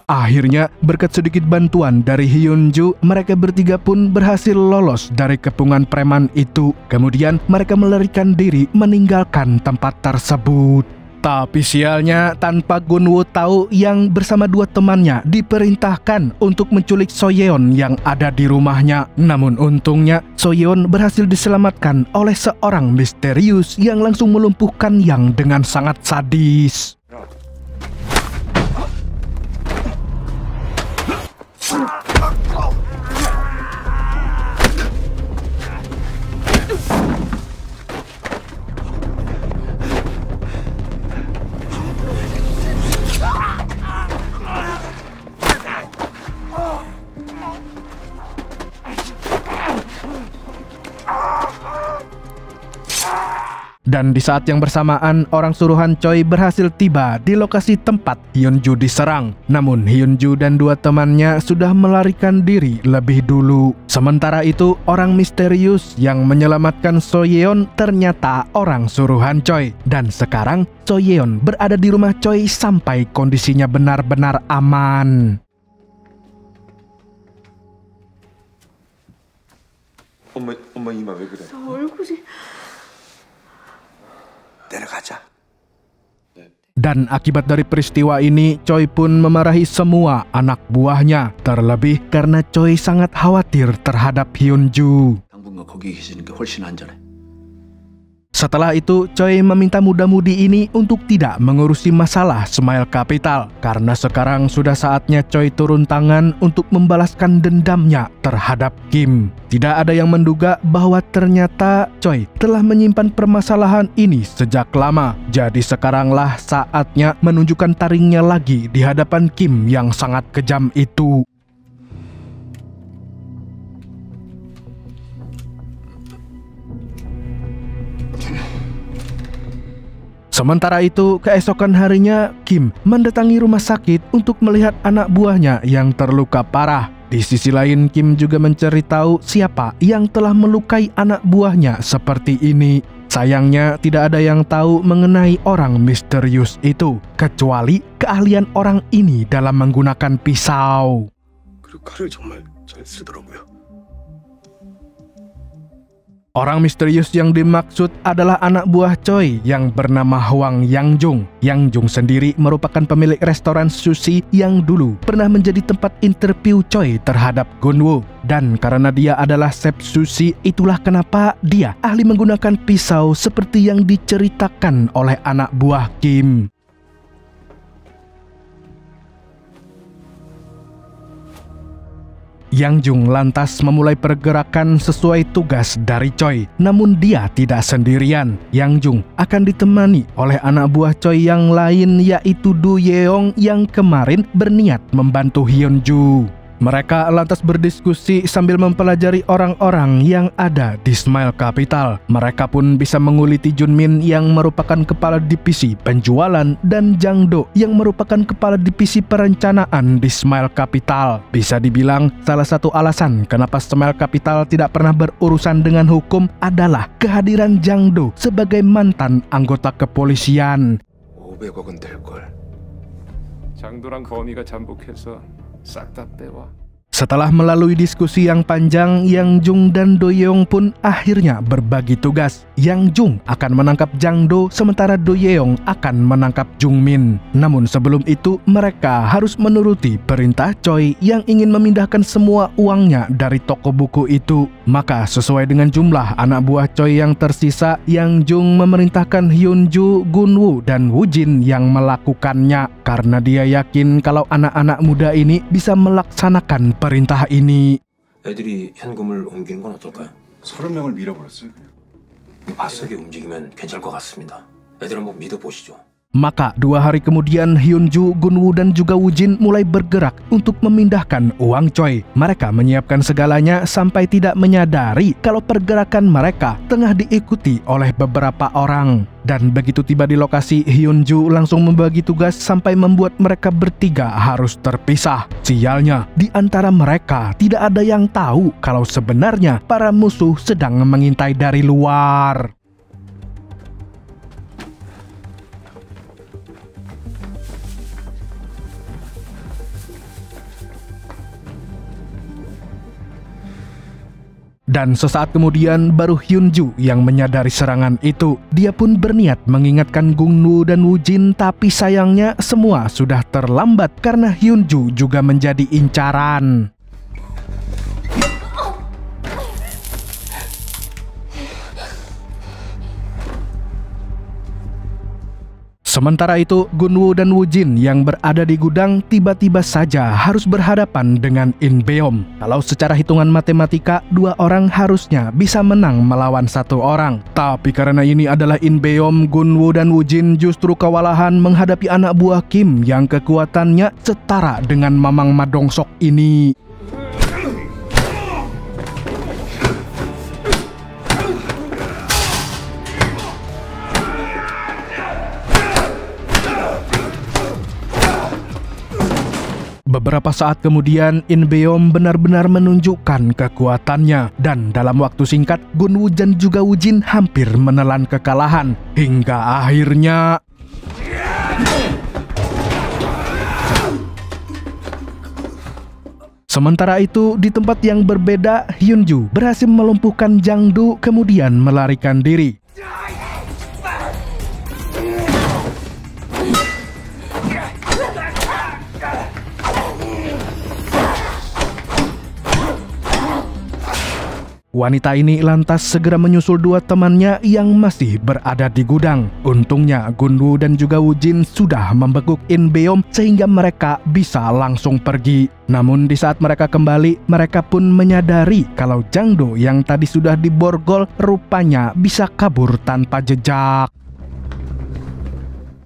Akhirnya, berkat sedikit bantuan dari Hyunju, mereka bertiga pun berhasil lolos dari kepungan preman itu. Kemudian, mereka melarikan diri meninggalkan tempat tersebut. Tapi sialnya, tanpa Gunwoo tahu, Yang bersama dua temannya diperintahkan untuk menculik Soyeon yang ada di rumahnya. Namun untungnya, Soyeon berhasil diselamatkan oleh seorang misterius yang langsung melumpuhkan Yang dengan sangat sadis. Dan di saat yang bersamaan, orang suruhan Choi berhasil tiba di lokasi tempat Hyunju diserang. Namun Hyunju dan dua temannya sudah melarikan diri lebih dulu. Sementara itu, orang misterius yang menyelamatkan Soyeon ternyata orang suruhan Choi. Dan sekarang Soyeon berada di rumah Choi sampai kondisinya benar-benar aman. 엄마 이마 왜 그래? 얼굴이 내려가자. Dan akibat dari peristiwa ini, Choi pun memarahi semua anak buahnya. Terlebih karena Choi sangat khawatir terhadap Hyunju. 당분간 거기 계시는 게 훨씬 안전해. Setelah itu, Choi meminta muda-mudi ini untuk tidak mengurusi masalah Smile Capital karena sekarang sudah saatnya Choi turun tangan untuk membalaskan dendamnya terhadap Kim. Tidak ada yang menduga bahwa ternyata Choi telah menyimpan permasalahan ini sejak lama. Jadi sekaranglah saatnya menunjukkan taringnya lagi di hadapan Kim yang sangat kejam itu. Sementara itu, keesokan harinya, Kim mendatangi rumah sakit untuk melihat anak buahnya yang terluka parah. Di sisi lain, Kim juga mencari tahu siapa yang telah melukai anak buahnya seperti ini. Sayangnya, tidak ada yang tahu mengenai orang misterius itu, kecuali keahlian orang ini dalam menggunakan pisau. 그리고 칼을 정말 잘 쓰더라고요. Orang misterius yang dimaksud adalah anak buah Choi yang bernama Hwang Yangjung. Yangjung sendiri merupakan pemilik restoran sushi yang dulu pernah menjadi tempat interview Choi terhadap Gunwoo. Dan karena dia adalah chef sushi, itulah kenapa dia ahli menggunakan pisau seperti yang diceritakan oleh anak buah Kim. Yangjung lantas memulai pergerakan sesuai tugas dari Choi. Namun dia tidak sendirian. Yangjung akan ditemani oleh anak buah Choi yang lain, yaitu Do Yeong yang kemarin berniat membantu Hyunju. Mereka lantas berdiskusi sambil mempelajari orang-orang yang ada di Smile Capital. Mereka pun bisa menguliti Junmin yang merupakan kepala divisi penjualan dan Jang Do yang merupakan kepala divisi perencanaan di Smile Capital. Bisa dibilang salah satu alasan kenapa Smile Capital tidak pernah berurusan dengan hukum adalah kehadiran Jang Do sebagai mantan anggota kepolisian. 500억은 될 걸. 장도랑 거미가 잠복해서 싹 다 빼와. Setelah melalui diskusi yang panjang, Yang Jung dan Do Yeong pun akhirnya berbagi tugas. Yang Jung akan menangkap Jang Do, sementara Do Yeong akan menangkap Jung Min. Namun sebelum itu, mereka harus menuruti perintah Choi yang ingin memindahkan semua uangnya dari toko buku itu. Maka sesuai dengan jumlah anak buah Choi yang tersisa, Yang Jung memerintahkan Hyunju, Gunwoo, dan Woojin yang melakukannya. Karena dia yakin kalau anak-anak muda ini bisa melaksanakan perintah ini. 애들이 현금을 옮기는 건 어떨까요? 30명을 밀어버렸어요. 바싹이 움직이면 괜찮을 것 같습니다. 애들 한번 믿어보시죠. Maka 2 hari kemudian Hyunju, Gunwoo, dan juga Woojin mulai bergerak untuk memindahkan uang Choi. Mereka menyiapkan segalanya sampai tidak menyadari kalau pergerakan mereka tengah diikuti oleh beberapa orang. Dan begitu tiba di lokasi, Hyunju langsung membagi tugas sampai membuat mereka bertiga harus terpisah. Sialnya, di antara mereka tidak ada yang tahu kalau sebenarnya para musuh sedang mengintai dari luar. Dan sesaat kemudian baru Hyunju yang menyadari serangan itu. Dia pun berniat mengingatkan Gunwoo dan Woojin, tapi sayangnya semua sudah terlambat karena Hyunju juga menjadi incaran. Sementara itu, Gunwoo dan Woojin yang berada di gudang tiba-tiba saja harus berhadapan dengan In Beom. Kalau secara hitungan matematika, 2 orang harusnya bisa menang melawan 1 orang. Tapi karena ini adalah In Beom, Gunwoo dan Woojin justru kewalahan menghadapi anak buah Kim yang kekuatannya setara dengan Mamang Madongsok ini. Beberapa saat kemudian, In Beom benar-benar menunjukkan kekuatannya. Dan dalam waktu singkat, Gunwoo dan juga Woojin hampir menelan kekalahan. Hingga akhirnya... Sementara itu, di tempat yang berbeda, Hyunju berhasil melumpuhkan Jang-do kemudian melarikan diri. Wanita ini lantas segera menyusul dua temannya yang masih berada di gudang. Untungnya Gun-woo dan juga Woo-jin sudah membekuk In Beom sehingga mereka bisa langsung pergi. Namun di saat mereka kembali, mereka pun menyadari kalau Jang-do yang tadi sudah diborgol rupanya bisa kabur tanpa jejak.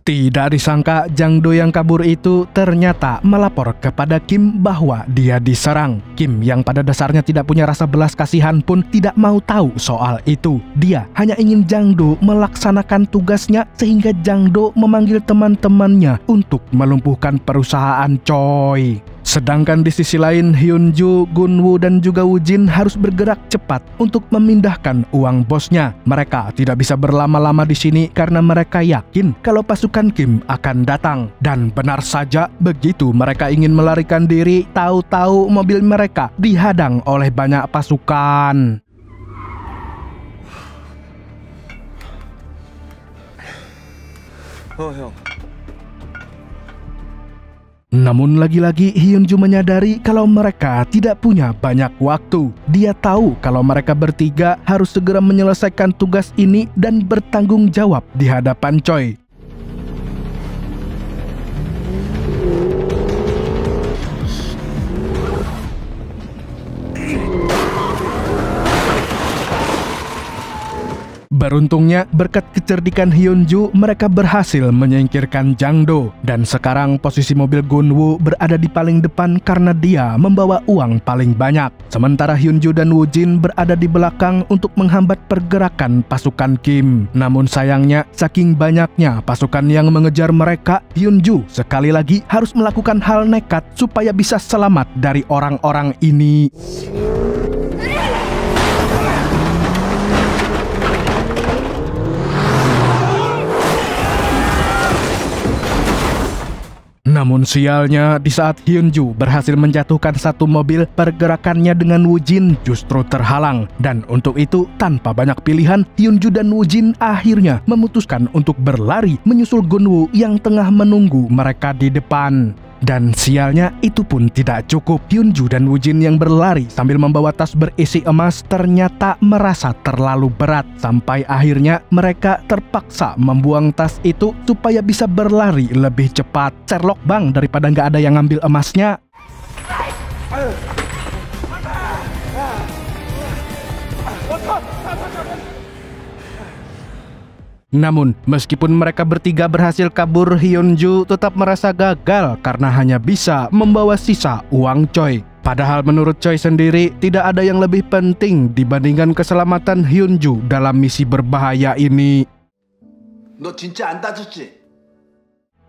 Tidak disangka Jang-do yang kabur itu ternyata melapor kepada Kim bahwa dia diserang. Kim yang pada dasarnya tidak punya rasa belas kasihan pun tidak mau tahu soal itu. Dia hanya ingin Jang-do melaksanakan tugasnya sehingga Jang-do memanggil teman-temannya untuk melumpuhkan perusahaan Choi. Sedangkan di sisi lain, Hyunju, Gun-woo, dan juga Woo-jin harus bergerak cepat untuk memindahkan uang bosnya. Mereka tidak bisa berlama-lama di sini karena mereka yakin kalau pasukan Kim akan datang. Dan benar saja, begitu mereka ingin melarikan diri, tahu-tahu mobil mereka dihadang oleh banyak pasukan. Namun lagi-lagi Hyunju menyadari kalau mereka tidak punya banyak waktu. Dia tahu kalau mereka bertiga harus segera menyelesaikan tugas ini dan bertanggung jawab di hadapan Choi. Beruntungnya, berkat kecerdikan Hyunju, mereka berhasil menyingkirkan Jang-do. Dan sekarang posisi mobil Gun-woo berada di paling depan karena dia membawa uang paling banyak. Sementara Hyunju dan Woo-jin berada di belakang untuk menghambat pergerakan pasukan Kim. Namun sayangnya, saking banyaknya pasukan yang mengejar mereka, Hyunju sekali lagi harus melakukan hal nekat supaya bisa selamat dari orang-orang ini. Namun sialnya, di saat Hyunju berhasil menjatuhkan satu mobil, pergerakannya dengan Woo-jin justru terhalang. Dan untuk itu, tanpa banyak pilihan, Hyunju dan Woo-jin akhirnya memutuskan untuk berlari menyusul Gun-woo yang tengah menunggu mereka di depan. Dan sialnya itu pun tidak cukup. Hyunju dan Woo-jin yang berlari sambil membawa tas berisi emas ternyata merasa terlalu berat. Sampai akhirnya mereka terpaksa membuang tas itu supaya bisa berlari lebih cepat. Sherlock bang, daripada nggak ada yang ngambil emasnya. Namun, meskipun mereka bertiga berhasil kabur, Hyunju tetap merasa gagal karena hanya bisa membawa sisa uang Choi. Padahal menurut Choi sendiri, tidak ada yang lebih penting dibandingkan keselamatan Hyunju dalam misi berbahaya ini. 너 진짜 안 다쳤지?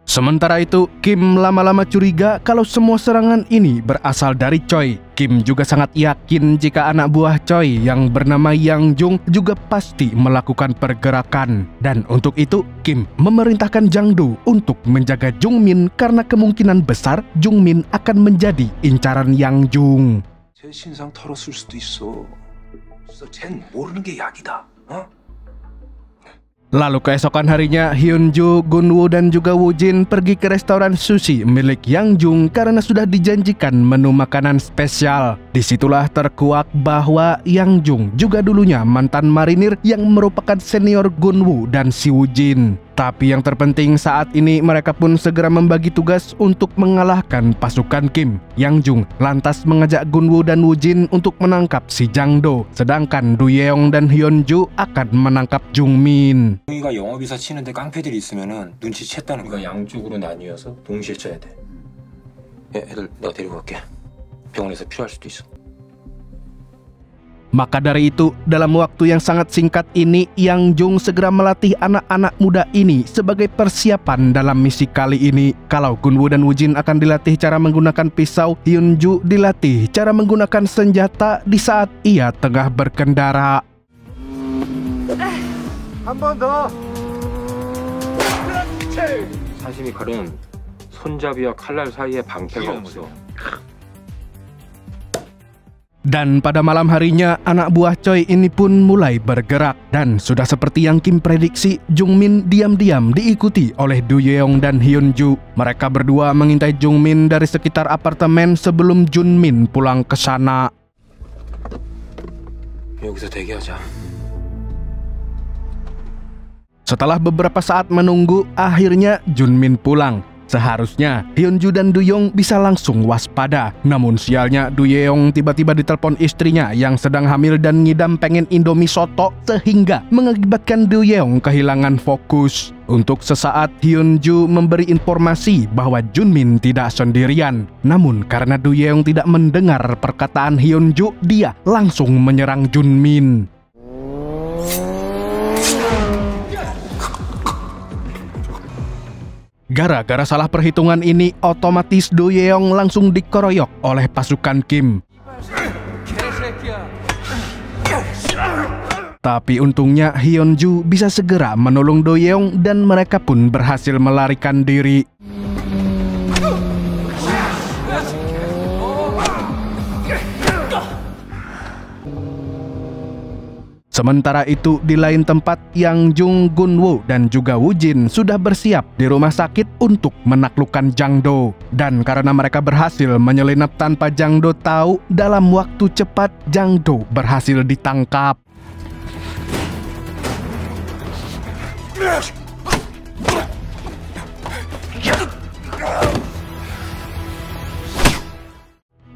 Sementara itu, Kim lama-lama curiga kalau semua serangan ini berasal dari Choi. Kim juga sangat yakin jika anak buah Choi yang bernama Yang Jung juga pasti melakukan pergerakan. Dan untuk itu, Kim memerintahkan Jang-do untuk menjaga Jung Min karena kemungkinan besar Jung Min akan menjadi incaran Yang Jung. 제 신상 털었을 수도 있어. 쟨 모르는 게 약이다. Lalu keesokan harinya, Hyunju, Gun-woo, dan juga Woo-jin pergi ke restoran sushi milik Yang Jung karena sudah dijanjikan menu makanan spesial. Disitulah terkuak bahwa Yang Jung juga dulunya mantan marinir yang merupakan senior Gun-woo dan si Woo-jin. Tapi yang terpenting saat ini mereka pun segera membagi tugas untuk mengalahkan pasukan Kim. Yang Jung lantas mengajak Gun-woo dan Woo-jin untuk menangkap si Jang-do, sedangkan Du Yeong dan Hyunju akan menangkap Jung Min. 형이가 영업이사 치는데 깡패들이 있으면은 눈치챘다는 거야. 양쪽으로 나뉘어서 동시에 쳐야 돼. 애들 내가 데리고 갈게. 병원에서 필요할 수도 있어. Maka dari itu, dalam waktu yang sangat singkat ini, Yang Jung segera melatih anak-anak muda ini sebagai persiapan dalam misi kali ini. Kalau Gun-woo dan Woo-jin akan dilatih cara menggunakan pisau, Hyunju dilatih cara menggunakan senjata di saat ia tengah berkendara. 한 번 더. 사심이 칼은 손잡이와 칼날 사이에 방패가 없어. Dan pada malam harinya, anak buah Choi ini pun mulai bergerak. Dan sudah seperti yang Kim prediksi, Jungmin diam-diam diikuti oleh Do Yeong dan Hyunju. Mereka berdua mengintai Jungmin dari sekitar apartemen sebelum Junmin pulang ke sana. 여기서 대기하자. Setelah beberapa saat menunggu, akhirnya Junmin pulang. Seharusnya Hyunju dan Do Yeong bisa langsung waspada. Namun sialnya Do Yeong tiba-tiba ditelepon istrinya yang sedang hamil dan ngidam pengen Indomie soto, sehingga mengakibatkan Do Yeong kehilangan fokus. Untuk sesaat Hyunju memberi informasi bahwa Junmin tidak sendirian. Namun karena Do Yeong tidak mendengar perkataan Hyunju, dia langsung menyerang Junmin. Gara-gara salah perhitungan ini, otomatis Do Yeong langsung dikeroyok oleh pasukan Kim. Tapi untungnya Hyunju bisa segera menolong Do Yeong dan mereka pun berhasil melarikan diri. Sementara itu, di lain tempat, Yang Jung, Gunwoo, dan juga Woojin sudah bersiap di rumah sakit untuk menaklukkan Jang Do. Dan karena mereka berhasil menyelinap tanpa Jang Do tahu, dalam waktu cepat Jang Do berhasil ditangkap.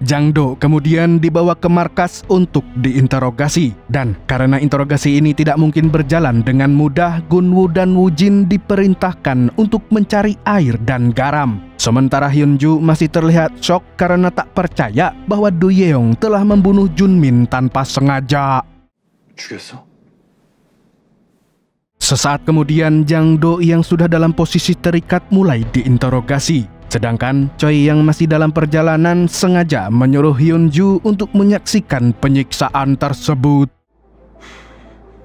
Jang Do kemudian dibawa ke markas untuk diinterogasi. Dan karena interogasi ini tidak mungkin berjalan dengan mudah, Gunwoo dan Woojin diperintahkan untuk mencari air dan garam. Sementara Hyunju masih terlihat shock karena tak percaya bahwa Do Yeong telah membunuh Junmin tanpa sengaja. 죽였어? Sesaat kemudian Jang Do yang sudah dalam posisi terikat mulai diinterogasi. Sedangkan Choi yang masih dalam perjalanan sengaja menyuruh Hyunju untuk menyaksikan penyiksaan tersebut.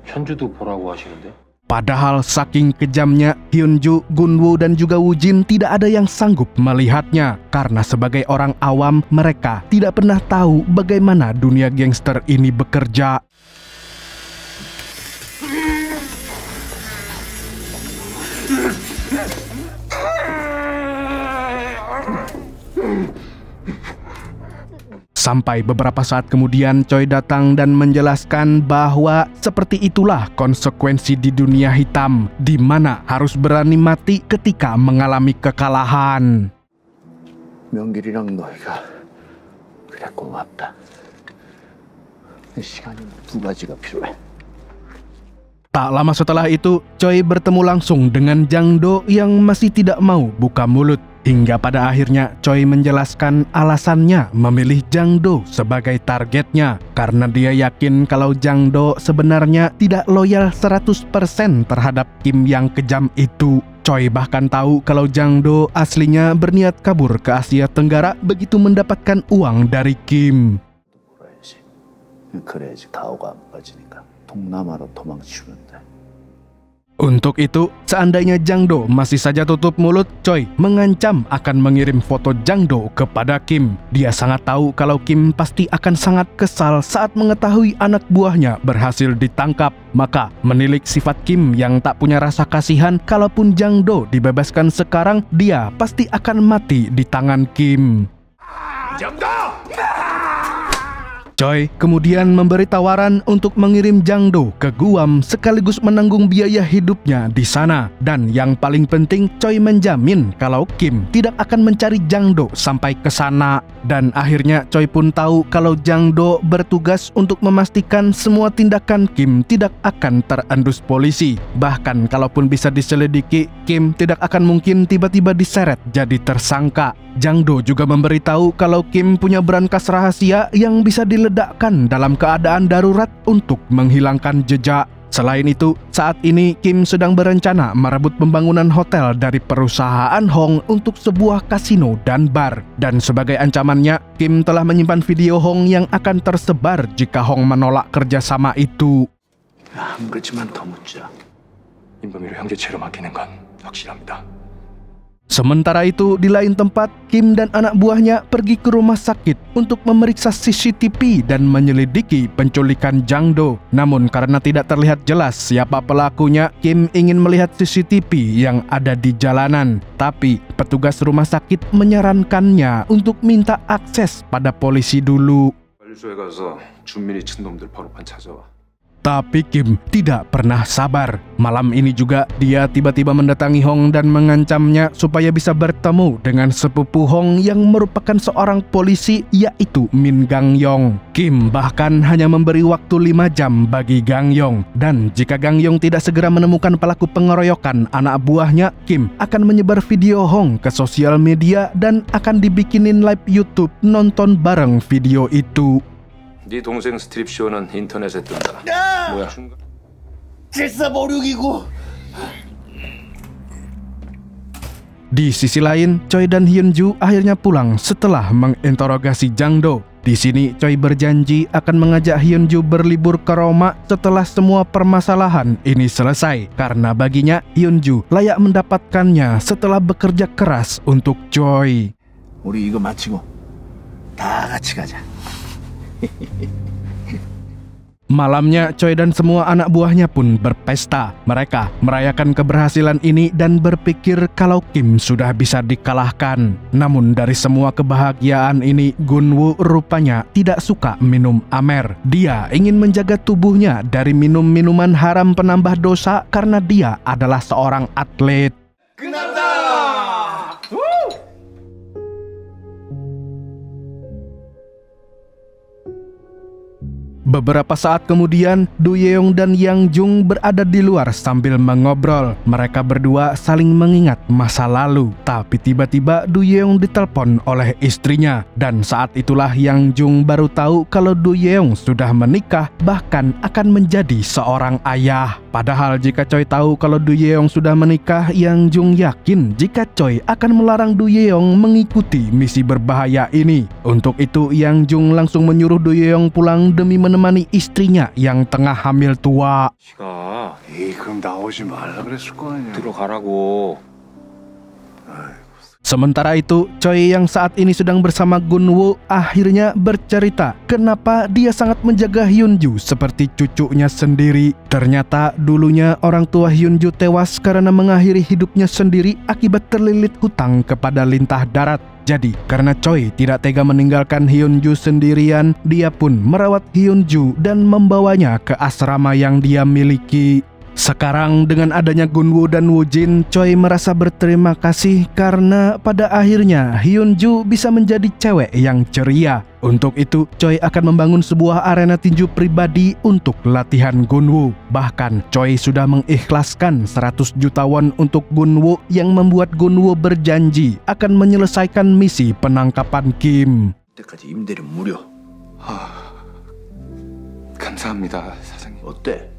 현주도 보라고 하시는데? Padahal saking kejamnya, Hyunju, Gunwoo, dan juga Woojin tidak ada yang sanggup melihatnya. Karena sebagai orang awam, mereka tidak pernah tahu bagaimana dunia gangster ini bekerja. Sampai beberapa saat kemudian Choi datang dan menjelaskan bahwa seperti itulah konsekuensi di dunia hitam, di mana harus berani mati ketika mengalami kekalahan. 명길이랑 너희가 그래 고맙다. 시간이 두 가지가 필요해. Tak lama setelah itu, Choi bertemu langsung dengan Jang Do yang masih tidak mau buka mulut. Hingga pada akhirnya Choi menjelaskan alasannya memilih Jang Do sebagai targetnya. Karena dia yakin kalau Jang Do sebenarnya tidak loyal 100% terhadap Kim yang kejam itu. Choi bahkan tahu kalau Jang Do aslinya berniat kabur ke Asia Tenggara begitu mendapatkan uang dari Kim. 그래야지 가오가 안 빠지니까 동남아로 도망치는데. Untuk itu, seandainya Jang Do masih saja tutup mulut, Choi mengancam akan mengirim foto Jang Do kepada Kim. Dia sangat tahu kalau Kim pasti akan sangat kesal saat mengetahui anak buahnya berhasil ditangkap. Maka, menilik sifat Kim yang tak punya rasa kasihan, kalaupun Jang Do dibebaskan sekarang, dia pasti akan mati di tangan Kim. Jang Do! Choi kemudian memberi tawaran untuk mengirim Jang Do ke Guam sekaligus menanggung biaya hidupnya di sana. Dan yang paling penting, Choi menjamin kalau Kim tidak akan mencari Jang Do sampai ke sana. Dan akhirnya Choi pun tahu kalau Jang Do bertugas untuk memastikan semua tindakan Kim tidak akan terendus polisi. Bahkan kalaupun bisa diselidiki, Kim tidak akan mungkin tiba-tiba diseret jadi tersangka. Jang Do juga memberitahu kalau Kim punya brankas rahasia yang bisa diledakkan dalam keadaan darurat untuk menghilangkan jejak. Selain itu, saat ini Kim sedang berencana merebut pembangunan hotel dari perusahaan Hong untuk sebuah kasino dan bar. Dan sebagai ancamannya, Kim telah menyimpan video Hong yang akan tersebar jika Hong menolak kerjasama itu. 한 가지만 더 묻자. 인범이를 형제체로 맡기는 건 확실합니다. Sementara itu, di lain tempat, Kim dan anak buahnya pergi ke rumah sakit untuk memeriksa CCTV dan menyelidiki penculikan Jang Do. Namun karena tidak terlihat jelas siapa pelakunya, Kim ingin melihat CCTV yang ada di jalanan. Tapi petugas rumah sakit menyarankannya untuk minta akses pada polisi dulu. 관리소에 가서 준민이 친 놈들 번호판 찾아와. Tapi Kim tidak pernah sabar. Malam ini juga dia tiba-tiba mendatangi Hong dan mengancamnya supaya bisa bertemu dengan sepupu Hong yang merupakan seorang polisi, yaitu Min Gang Yong. Kim bahkan hanya memberi waktu 5 jam bagi Gang Yong. Dan jika Gang Yong tidak segera menemukan pelaku pengeroyokan anak buahnya, Kim akan menyebar video Hong ke sosial media dan akan dibikinin live YouTube nonton bareng video itu. 네 동생 스트립쇼는 인터넷에 뜬다. 뭐야? 질사모욕이고. Di sisi lain, Choi dan Hyunju akhirnya pulang setelah menginterogasi Jang Do. Di sini, Choi berjanji akan mengajak Hyunju berlibur ke Roma setelah semua permasalahan ini selesai. Karena baginya, Hyunju layak mendapatkannya setelah bekerja keras untuk Choi. 우리 이거 마치고 다 같이 가자. Malamnya, Choi dan semua anak buahnya pun berpesta. Mereka merayakan keberhasilan ini dan berpikir kalau Kim sudah bisa dikalahkan. Namun dari semua kebahagiaan ini, Gunwoo rupanya tidak suka minum amer. Dia ingin menjaga tubuhnya dari minum minuman haram penambah dosa karena dia adalah seorang atlet. Beberapa saat kemudian, Do Yeong dan Yang Jung berada di luar sambil mengobrol. Mereka berdua saling mengingat masa lalu. Tapi tiba-tiba Do Yeong ditelepon oleh istrinya. Dan saat itulah Yang Jung baru tahu kalau Do Yeong sudah menikah, bahkan akan menjadi seorang ayah. Padahal jika Choi tahu kalau Do Yeong sudah menikah, Yang Jung yakin jika Choi akan melarang Do Yeong mengikuti misi berbahaya ini. Untuk itu, Yang Jung langsung menyuruh Do Yeong pulang demi menemani istrinya yang tengah hamil tua. 에이, 그럼 나오지 말라 그랬을 거 아니야. 들어가라고. Sementara itu, Choi yang saat ini sedang bersama Gunwoo akhirnya bercerita kenapa dia sangat menjaga Hyunju seperti cucunya sendiri. Ternyata dulunya orang tua Hyunju tewas karena mengakhiri hidupnya sendiri akibat terlilit hutang kepada lintah darat. Jadi, karena Choi tidak tega meninggalkan Hyunju sendirian, dia pun merawat Hyunju dan membawanya ke asrama yang dia miliki. Sekarang dengan adanya Gunwoo dan Woojin, Choi merasa berterima kasih karena pada akhirnya Hyunju bisa menjadi cewek yang ceria. Untuk itu, Choi akan membangun sebuah arena tinju pribadi untuk latihan Gunwoo. Bahkan, Choi sudah mengikhlaskan 100 juta won untuk Gunwoo yang membuat Gunwoo berjanji akan menyelesaikan misi penangkapan Kim. 그때까지 임대료 무료. 감사합니다, 사장님. 어때?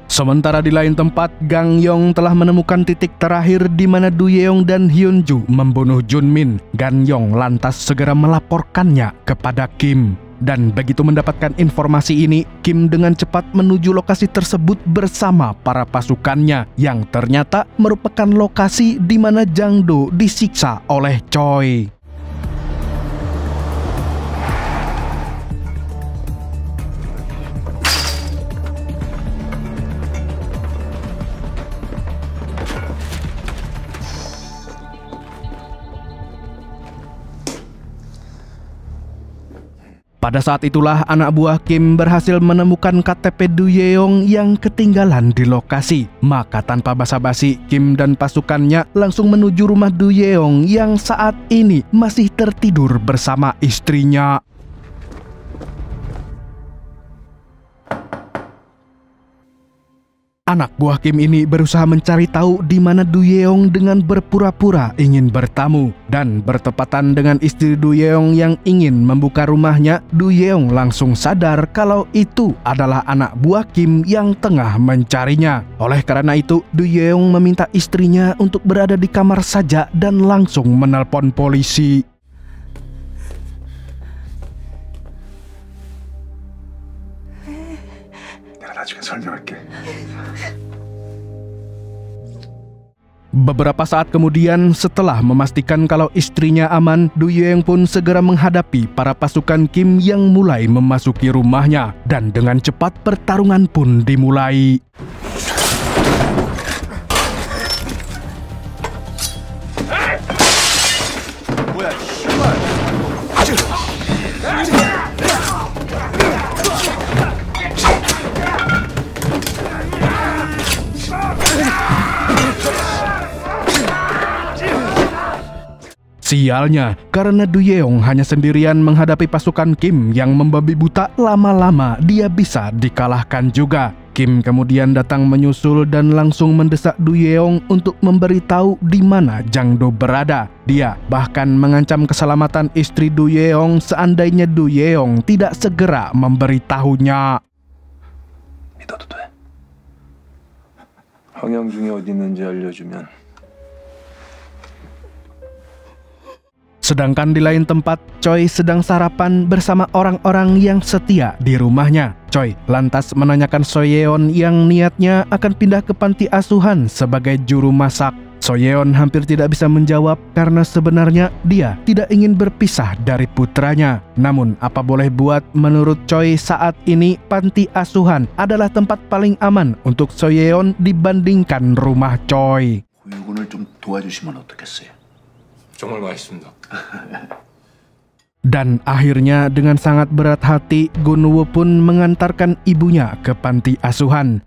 Sementara di lain tempat, Gang Yong telah menemukan titik terakhir di mana Do Yeong dan Hyunju membunuh Junmin. Gang Yong lantas segera melaporkannya kepada Kim. Dan begitu mendapatkan informasi ini, Kim dengan cepat menuju lokasi tersebut bersama para pasukannya, yang ternyata merupakan lokasi di mana Jang Do disiksa oleh Choi. Pada saat itulah anak buah Kim berhasil menemukan KTP Do Yeong yang ketinggalan di lokasi. Maka tanpa basa-basi, Kim dan pasukannya langsung menuju rumah Do Yeong yang saat ini masih tertidur bersama istrinya. Anak buah Kim ini berusaha mencari tahu di mana Do Yeong dengan berpura-pura ingin bertamu. Dan bertepatan dengan istri Do Yeong yang ingin membuka rumahnya, Do Yeong langsung sadar kalau itu adalah anak buah Kim yang tengah mencarinya. Oleh karena itu, Do Yeong meminta istrinya untuk berada di kamar saja dan langsung menelpon polisi. 내가 나중에 설명할게. Beberapa saat kemudian, setelah memastikan kalau istrinya aman, Du Yeong pun segera menghadapi para pasukan Kim yang mulai memasuki rumahnya. Dan dengan cepat pertarungan pun dimulai. Sialnya, karena Du Yeong hanya sendirian menghadapi pasukan Kim yang membabi buta, lama-lama dia bisa dikalahkan juga. Kim kemudian datang menyusul dan langsung mendesak Du Yeong untuk memberitahu di mana Jang Do berada. Dia bahkan mengancam keselamatan istri Du Yeong seandainya Du Yeong tidak segera memberitahunya. 믿어도 돼. 황영중이 어디 있는지 알려주면. Sedangkan di lain tempat, Choi sedang sarapan bersama orang-orang yang setia di rumahnya. Choi lantas menanyakan So Yeon yang niatnya akan pindah ke panti asuhan sebagai juru masak. So Yeon hampir tidak bisa menjawab karena sebenarnya dia tidak ingin berpisah dari putranya. Namun apa boleh buat, menurut Choi saat ini panti asuhan adalah tempat paling aman untuk So Yeon dibandingkan rumah Choi. 고유군을 좀 도와주시면 어떻겠어요? 정말 맛있습니다. Dan akhirnya dengan sangat berat hati, Gun-woo pun mengantarkan ibunya ke panti asuhan.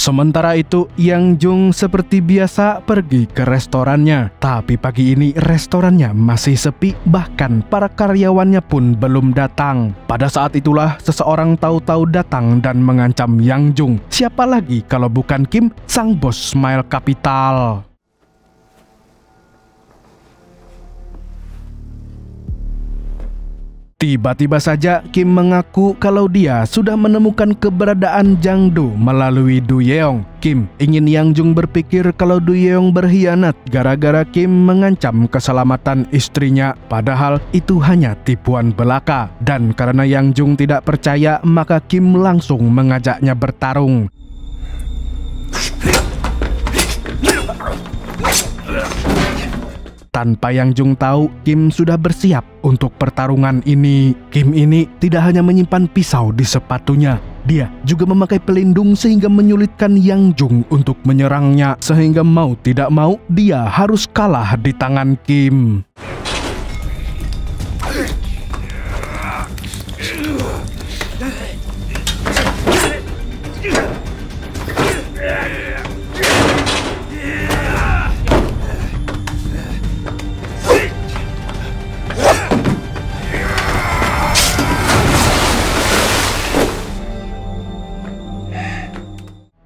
Sementara itu, Yang Jung seperti biasa pergi ke restorannya. Tapi pagi ini restorannya masih sepi, bahkan para karyawannya pun belum datang. Pada saat itulah seseorang tahu-tahu datang dan mengancam Yang Jung. Siapa lagi kalau bukan Kim, sang bos Smile Capital. Tiba-tiba saja Kim mengaku kalau dia sudah menemukan keberadaan Jang Do melalui Du Yeong. Kim ingin Yang Jung berpikir kalau Du Yeong berkhianat gara-gara Kim mengancam keselamatan istrinya. Padahal itu hanya tipuan belaka. Dan karena Yang Jung tidak percaya, maka Kim langsung mengajaknya bertarung. Tanpa Yang Jung tahu, Kim sudah bersiap untuk pertarungan ini. Kim ini tidak hanya menyimpan pisau di sepatunya, dia juga memakai pelindung sehingga menyulitkan Yang Jung untuk menyerangnya. Sehingga mau tidak mau, dia harus kalah di tangan Kim.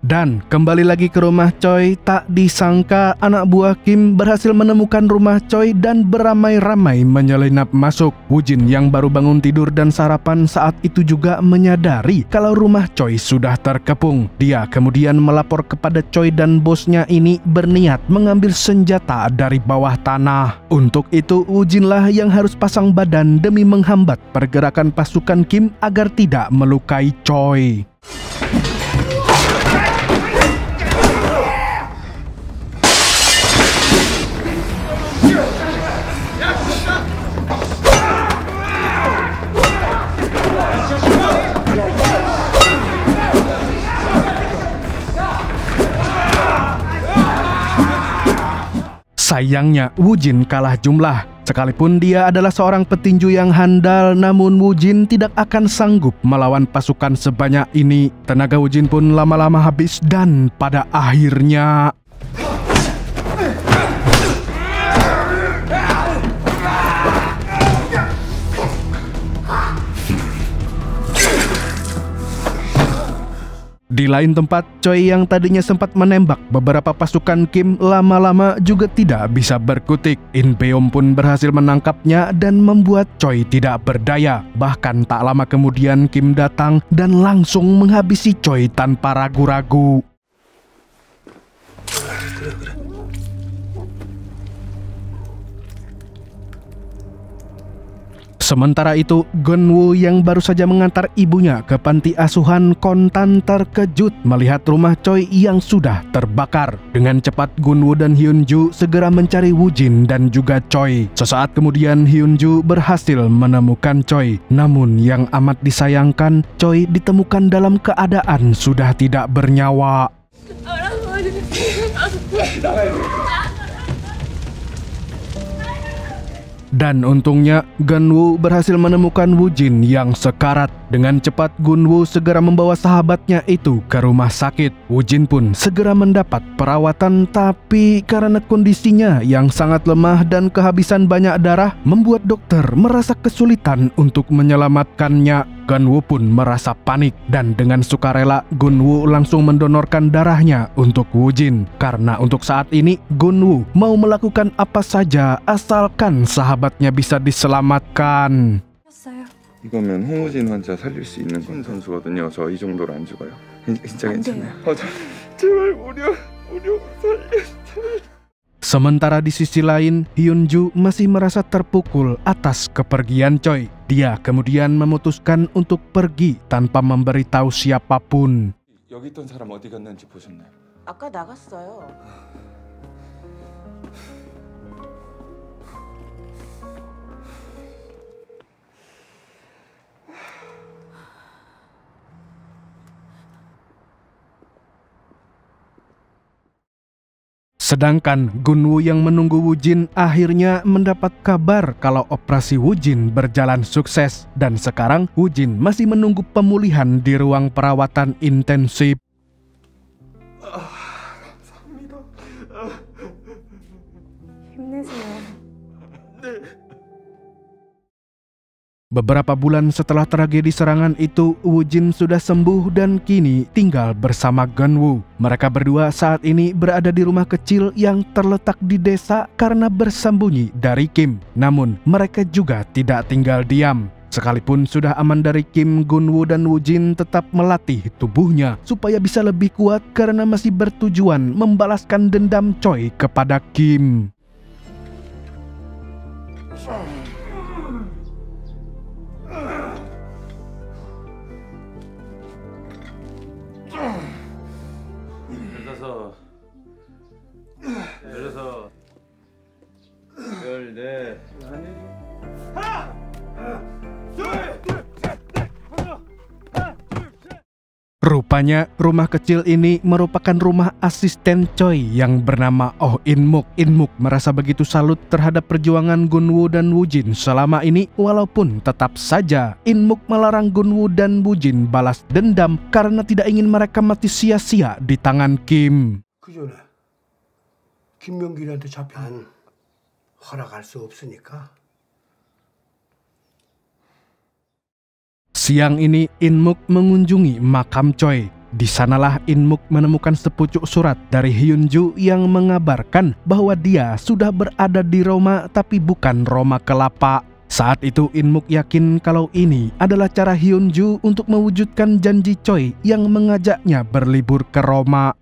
Dan kembali lagi ke rumah Choi, tak disangka anak buah Kim berhasil menemukan rumah Choi dan beramai-ramai menyelinap masuk. Woo-jin yang baru bangun tidur dan sarapan saat itu juga menyadari kalau rumah Choi sudah terkepung. Dia kemudian melapor kepada Choi dan bosnya ini berniat mengambil senjata dari bawah tanah. Untuk itu Woo-jinlah yang harus pasang badan demi menghambat pergerakan pasukan Kim agar tidak melukai Choi. Sayangnya, Woo-jin kalah jumlah. Sekalipun dia adalah seorang petinju yang handal, namun Woo-jin tidak akan sanggup melawan pasukan sebanyak ini. Tenaga Woo-jin pun lama-lama habis dan pada akhirnya... Di lain tempat, Choi yang tadinya sempat menembak beberapa pasukan Kim lama-lama juga tidak bisa berkutik. In Beom pun berhasil menangkapnya dan membuat Choi tidak berdaya. Bahkan tak lama kemudian Kim datang dan langsung menghabisi Choi tanpa ragu-ragu. Sementara itu, Gunwoo yang baru saja mengantar ibunya ke panti asuhan kontan terkejut melihat rumah Choi yang sudah terbakar. Dengan cepat, Gunwoo dan Hyunju segera mencari Woojin dan juga Choi. Sesaat kemudian, Hyunju berhasil menemukan Choi. Namun yang amat disayangkan, Choi ditemukan dalam keadaan sudah tidak bernyawa. Dan untungnya, Gunwoo berhasil menemukan Woojin yang sekarat. Dengan cepat, Gunwoo segera membawa sahabatnya itu ke rumah sakit. Woojin pun segera mendapat perawatan, tapi karena kondisinya yang sangat lemah dan kehabisan banyak darah, membuat dokter merasa kesulitan untuk menyelamatkannya. Gunwoo pun merasa panik dan dengan sukarela Gunwoo langsung mendonorkan darahnya untuk Woojin. Karena untuk saat ini Gunwoo mau melakukan apa saja asalkan sahabatnya bisa diselamatkan. 이거면 홍우진 환자 살릴 수 있는 건 선수거든요. 저 이 정도로 안 죽어요. 진짜 괜찮아요. 제발 우려 살려주세요. Sementara di sisi lain, Hyunju masih merasa terpukul atas kepergian Choi. Dia kemudian memutuskan untuk pergi tanpa memberitahu siapapun. 여기 있던 사람 어디 갔는지 보셨나요? 아까 나갔어요. Sedangkan Gunwoo yang menunggu Woojin akhirnya mendapat kabar kalau operasi Woojin berjalan sukses. Dan sekarang Woojin masih menunggu pemulihan di ruang perawatan intensif. 힘내세요. Beberapa bulan setelah tragedi serangan itu, Woojin sudah sembuh dan kini tinggal bersama Gunwoo. Mereka berdua saat ini berada di rumah kecil yang terletak di desa karena bersembunyi dari Kim. Namun, mereka juga tidak tinggal diam. Sekalipun sudah aman dari Kim, Gunwoo dan Woojin tetap melatih tubuhnya supaya bisa lebih kuat karena masih bertujuan membalaskan dendam Choi kepada Kim. Rupanya rumah kecil ini merupakan rumah asisten Choi yang bernama Oh In-muk. In-muk merasa begitu salut terhadap perjuangan Gunwoo dan Woojin selama ini, walaupun tetap saja In-muk melarang Gunwoo dan Woojin balas dendam karena tidak ingin mereka mati sia-sia di tangan Kim. 그 전에 김명길한테 잡히면 허락할 수 없으니까. Siang ini In-muk mengunjungi makam Choi. Di sanalah In-muk menemukan sepucuk surat dari Hyunju yang mengabarkan bahwa dia sudah berada di Roma tapi bukan Roma kelapa. Saat itu In-muk yakin kalau ini adalah cara Hyunju untuk mewujudkan janji Choi yang mengajaknya berlibur ke Roma.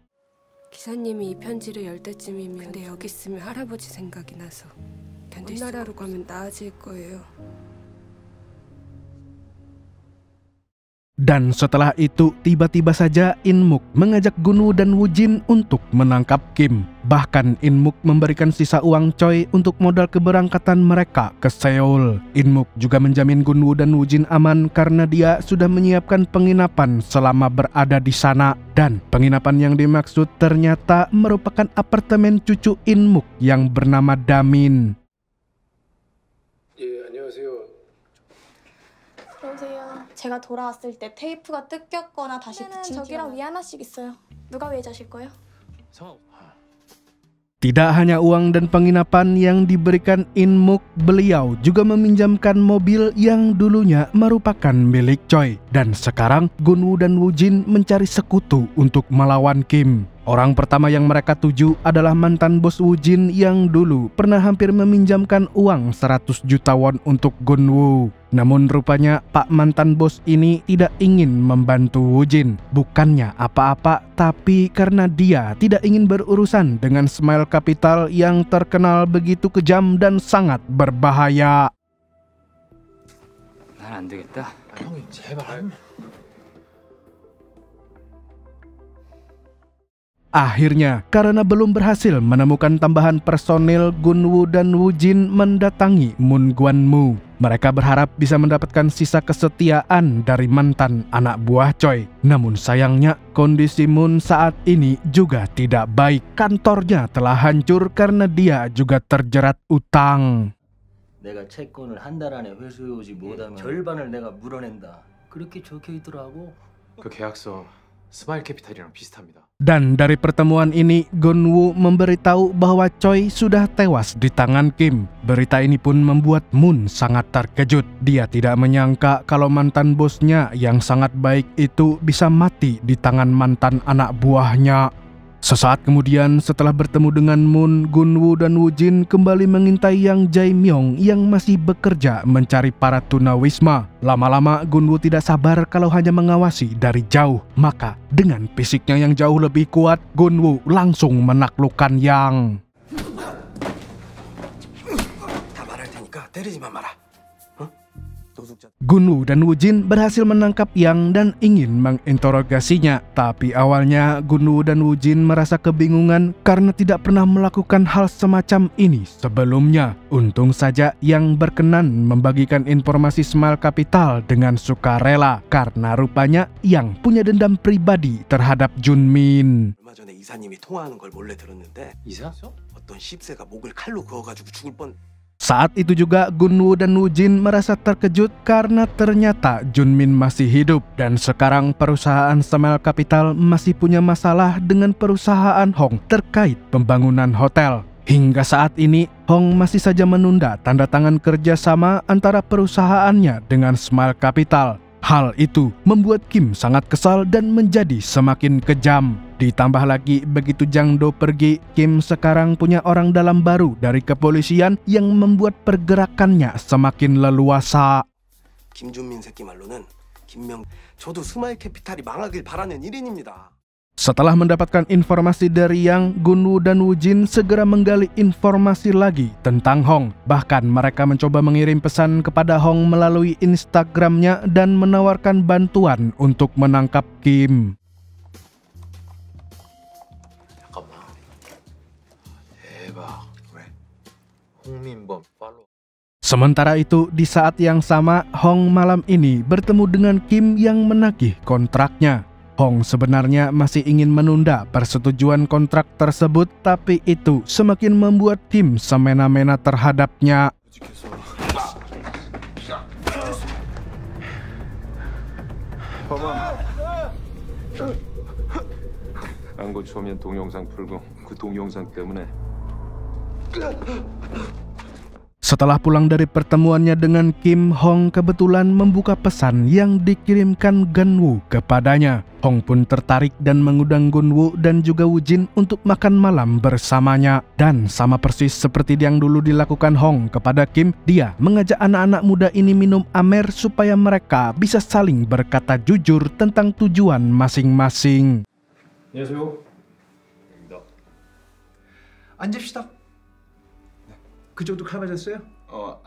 기사님이 이 편지를 열 때쯤이면 근데 여기 있으면 할아버지 생각이 나서 견딜 수 나라로 가면 나아질 거예요. Dan setelah itu, tiba-tiba saja In-muk mengajak Gunwoo dan Woojin untuk menangkap Kim. Bahkan In-muk memberikan sisa uang Choi untuk modal keberangkatan mereka ke Seoul. In-muk juga menjamin Gunwoo dan Woojin aman karena dia sudah menyiapkan penginapan selama berada di sana. Dan penginapan yang dimaksud ternyata merupakan apartemen cucu In-muk yang bernama Damin. 제가 돌아왔을 때 테이프가 뜯겼거나 다시 붙인 저기랑 위 하나씩 있어요. 누가 왜 자실 거예요? Tidak hanya uang dan penginapan yang diberikan In-muk, beliau juga meminjamkan mobil yang dulunya merupakan milik Choi. Dan sekarang Gunwoo dan Woojin mencari sekutu untuk melawan Kim. Orang pertama yang mereka tuju adalah mantan bos Woojin yang dulu pernah hampir meminjamkan uang 100 juta won untuk Gunwoo. Namun rupanya Pak mantan bos ini tidak ingin membantu Woojin. Bukannya apa-apa, tapi karena dia tidak ingin berurusan dengan Smile Capital yang terkenal begitu kejam dan sangat berbahaya. 난 안 되겠다. 형이 제발. Akhirnya, karena belum berhasil menemukan tambahan personil, Gunwoo dan Woojin mendatangi Moon Gwanmu. Mereka berharap bisa mendapatkan sisa kesetiaan dari mantan anak buah Choi. Namun sayangnya, kondisi Moon saat ini juga tidak baik. Kantornya telah hancur karena dia juga terjerat utang. 내가 채권을 한 달 안에 회수해오지 못하면 절반을 내가 물어낸다. 그렇게 적혀 있더라고. 그 계약서 스마일 캐피탈이랑 비슷합니다. Dan dari pertemuan ini, Gunwoo memberitahu bahwa Choi sudah tewas di tangan Kim. Berita ini pun membuat Moon sangat terkejut. Dia tidak menyangka kalau mantan bosnya yang sangat baik itu bisa mati di tangan mantan anak buahnya. Sesaat kemudian setelah bertemu dengan Moon, Gunwoo dan Woojin kembali mengintai Yang Jae-myung yang masih bekerja mencari para tunawisma. Lama-lama Gunwoo tidak sabar kalau hanya mengawasi dari jauh. Maka dengan fisiknya yang jauh lebih kuat, Gunwoo langsung menaklukkan Yang. 다 말할 테니까 때리지만 마라. Gunwoo dan Woojin berhasil menangkap Yang dan ingin menginterogasinya. Tapi awalnya Gunwoo dan Woojin merasa kebingungan karena tidak pernah melakukan hal semacam ini sebelumnya. Untung saja Yang berkenan membagikan informasi Smile Capital dengan sukarela karena rupanya Yang punya dendam pribadi terhadap Junmin. 얼마 전에 이사님이 통화하는 걸 몰래 들었는데 이사? 어떤 씹새가 목을 칼로 그어가지고 죽을 뻔. Saat itu juga Gunwoo dan Woojin merasa terkejut karena ternyata Junmin masih hidup dan sekarang perusahaan Smile Capital masih punya masalah dengan perusahaan Hong terkait pembangunan hotel. Hingga saat ini Hong masih saja menunda tanda tangan kerjasama antara perusahaannya dengan Smile Capital. Hal itu membuat Kim sangat kesal dan menjadi semakin kejam. Ditambah lagi begitu Jang Do pergi, Kim sekarang punya orang dalam baru dari kepolisian yang membuat pergerakannya semakin leluasa. 김준민 새끼 말로는 저도 스마일 캐피탈이 망하길 바라는 1인입니다. Setelah mendapatkan informasi dari Yang, Gunwoo dan Woojin segera menggali informasi lagi tentang Hong. Bahkan mereka mencoba mengirim pesan kepada Hong melalui Instagramnya dan menawarkan bantuan untuk menangkap Kim. 잠깐만. 대박. 왜? 홍민범 팔로우. Sementara itu, di saat yang sama, Hong malam ini bertemu dengan Kim yang menagih kontraknya. Hong sebenarnya masih ingin menunda persetujuan kontrak tersebut, tapi itu semakin membuat Kim semena-mena terhadapnya. 안 고쳐오면 동영상 풀고 그 동영상 때문에. Setelah pulang dari pertemuannya dengan Kim, Hong kebetulan membuka pesan yang dikirimkan Gunwoo kepadanya. Hong pun tertarik dan mengundang Gunwoo dan juga Woojin untuk makan malam bersamanya. Dan sama persis seperti yang dulu dilakukan Hong kepada Kim, dia mengajak anak-anak muda ini minum amer supaya mereka bisa saling berkata jujur tentang tujuan masing-masing. 안녕하세요. 앉읍시다. 그쪽도 칼 맞았어요?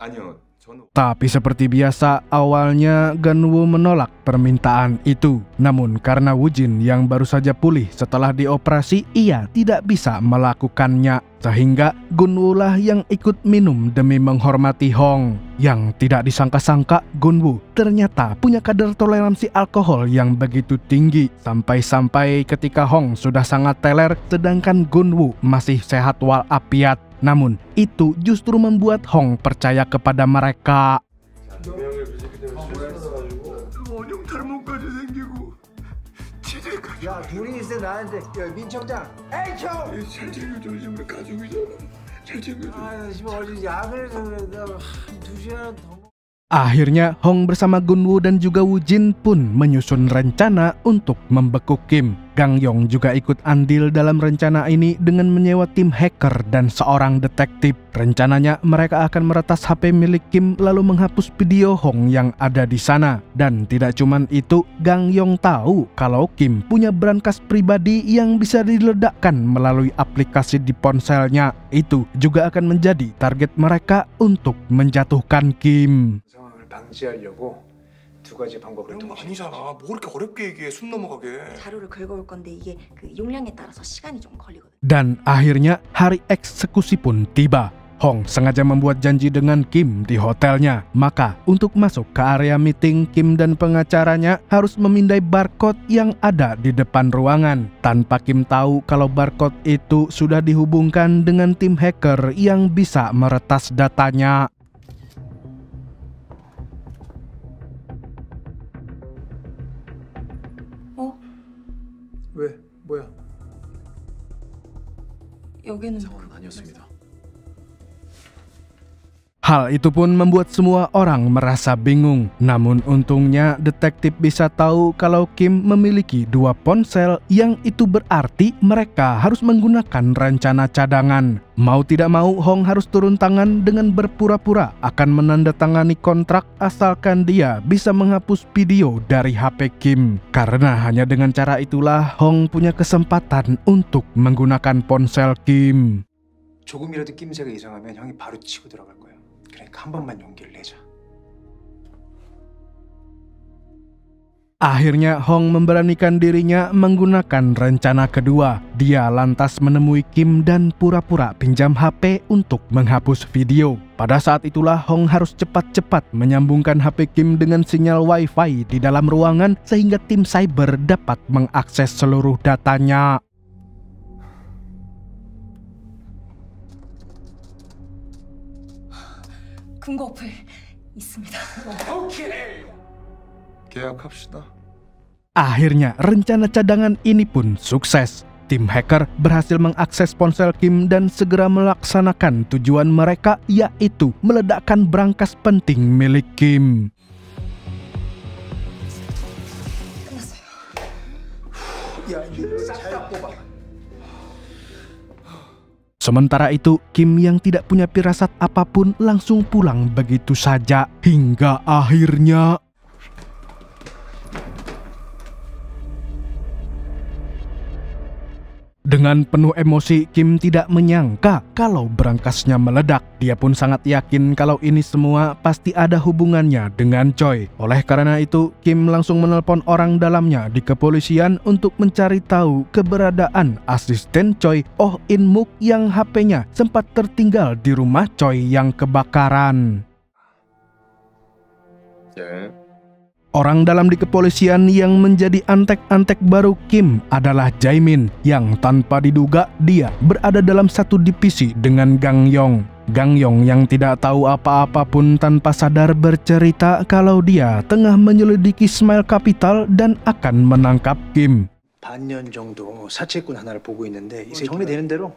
아니요. 저는 Tapi seperti biasa, awalnya Gunwoo menolak permintaan itu. Namun karena Woojin yang baru saja pulih setelah dioperasi, ia tidak bisa melakukannya. Sehingga Gunwoo lah yang ikut minum demi menghormati Hong. Yang tidak disangka-sangka, Gunwoo ternyata punya kadar toleransi alkohol yang begitu tinggi. Sampai-sampai ketika Hong sudah sangat teler, sedangkan Gunwoo masih sehat walafiat. Namun itu justru membuat Hong percaya kepada mereka. 야, 둘이 있어 나한테. 야, 민 청장. 에이, 형! 잘 챙겨줘. 우리 가족이잖아. 잘 챙겨줘. 아, 지금 어디 야근해서 그래. 나 2시간 더. Akhirnya Hong bersama Gunwoo dan juga Woojin pun menyusun rencana untuk membekuk Kim. Gang Yong juga ikut andil dalam rencana ini dengan menyewa tim hacker dan seorang detektif. Rencananya mereka akan meretas HP milik Kim lalu menghapus video Hong yang ada di sana. Dan tidak cuma itu, Gang Yong tahu kalau Kim punya brankas pribadi yang bisa diledakkan melalui aplikasi di ponselnya. Itu juga akan menjadi target mereka untuk menjatuhkan Kim. 방지하려고 두 가지 방법을 이런 거 동시에 아니잖아. 뭐 그렇게 어렵게 얘기해. 숨 넘어가게. 자료를 긁어올 건데 이게 그 용량에 따라서 시간이 좀 걸리거든. Dan akhirnya hari eksekusi pun tiba. Hong sengaja membuat janji dengan Kim di hotelnya. Maka untuk masuk ke area meeting, Kim dan pengacaranya harus memindai barcode yang ada di depan ruangan. Tanpa Kim tahu kalau barcode itu sudah dihubungkan dengan tim hacker yang bisa meretas datanya. 왜? 뭐야? 여기는 상황은 아니었습니다. Hal itu pun membuat semua orang merasa bingung. Namun untungnya detektif bisa tahu kalau Kim memiliki 2 ponsel, yang itu berarti mereka harus menggunakan rencana cadangan. Mau tidak mau, Hong harus turun tangan dengan berpura-pura akan menandatangani kontrak asalkan dia bisa menghapus video dari HP Kim. Karena hanya dengan cara itulah Hong punya kesempatan untuk menggunakan ponsel Kim. 조금이라도 낌새가 이상하면 형이 바로 치고 들어갈 거야. 그러니까 한 번만 용기를 내자. Akhirnya Hong memberanikan dirinya menggunakan rencana kedua. Dia lantas menemui Kim dan pura-pura pinjam HP untuk menghapus video. Pada saat itulah Hong harus cepat-cepat menyambungkan HP Kim dengan sinyal Wi-Fi di dalam ruangan sehingga tim cyber dapat mengakses seluruh datanya. 근거 어플 있습니다. 오케이. 계약합시다. Akhirnya rencana cadangan ini pun sukses. Tim hacker berhasil mengakses ponsel Kim dan segera melaksanakan tujuan mereka, yaitu meledakkan brankas penting milik Kim. 야, 이거 싹다 뽑아. Sementara itu, Kim yang tidak punya firasat apapun langsung pulang begitu saja. Hingga akhirnya dengan penuh emosi, Kim tidak menyangka kalau brangasnya meledak. Dia pun sangat yakin kalau ini semua pasti ada hubungannya dengan Choi. Oleh karena itu, Kim langsung menelpon orang dalamnya di kepolisian untuk mencari tahu keberadaan asisten Choi, Oh In Muk, yang HP-nya sempat tertinggal di rumah Choi yang kebakaran. Orang dalam di kepolisian yang menjadi antek-antek baru Kim adalah Jaemin, yang tanpa diduga dia berada dalam satu divisi dengan Gang Yong. Gang Yong yang tidak tahu apa-apa pun tanpa sadar bercerita kalau dia tengah menyelidiki Smile Capital dan akan menangkap Kim. 반년 정도 사채꾼 하나를 보고 있는데 이제 정리되는 대로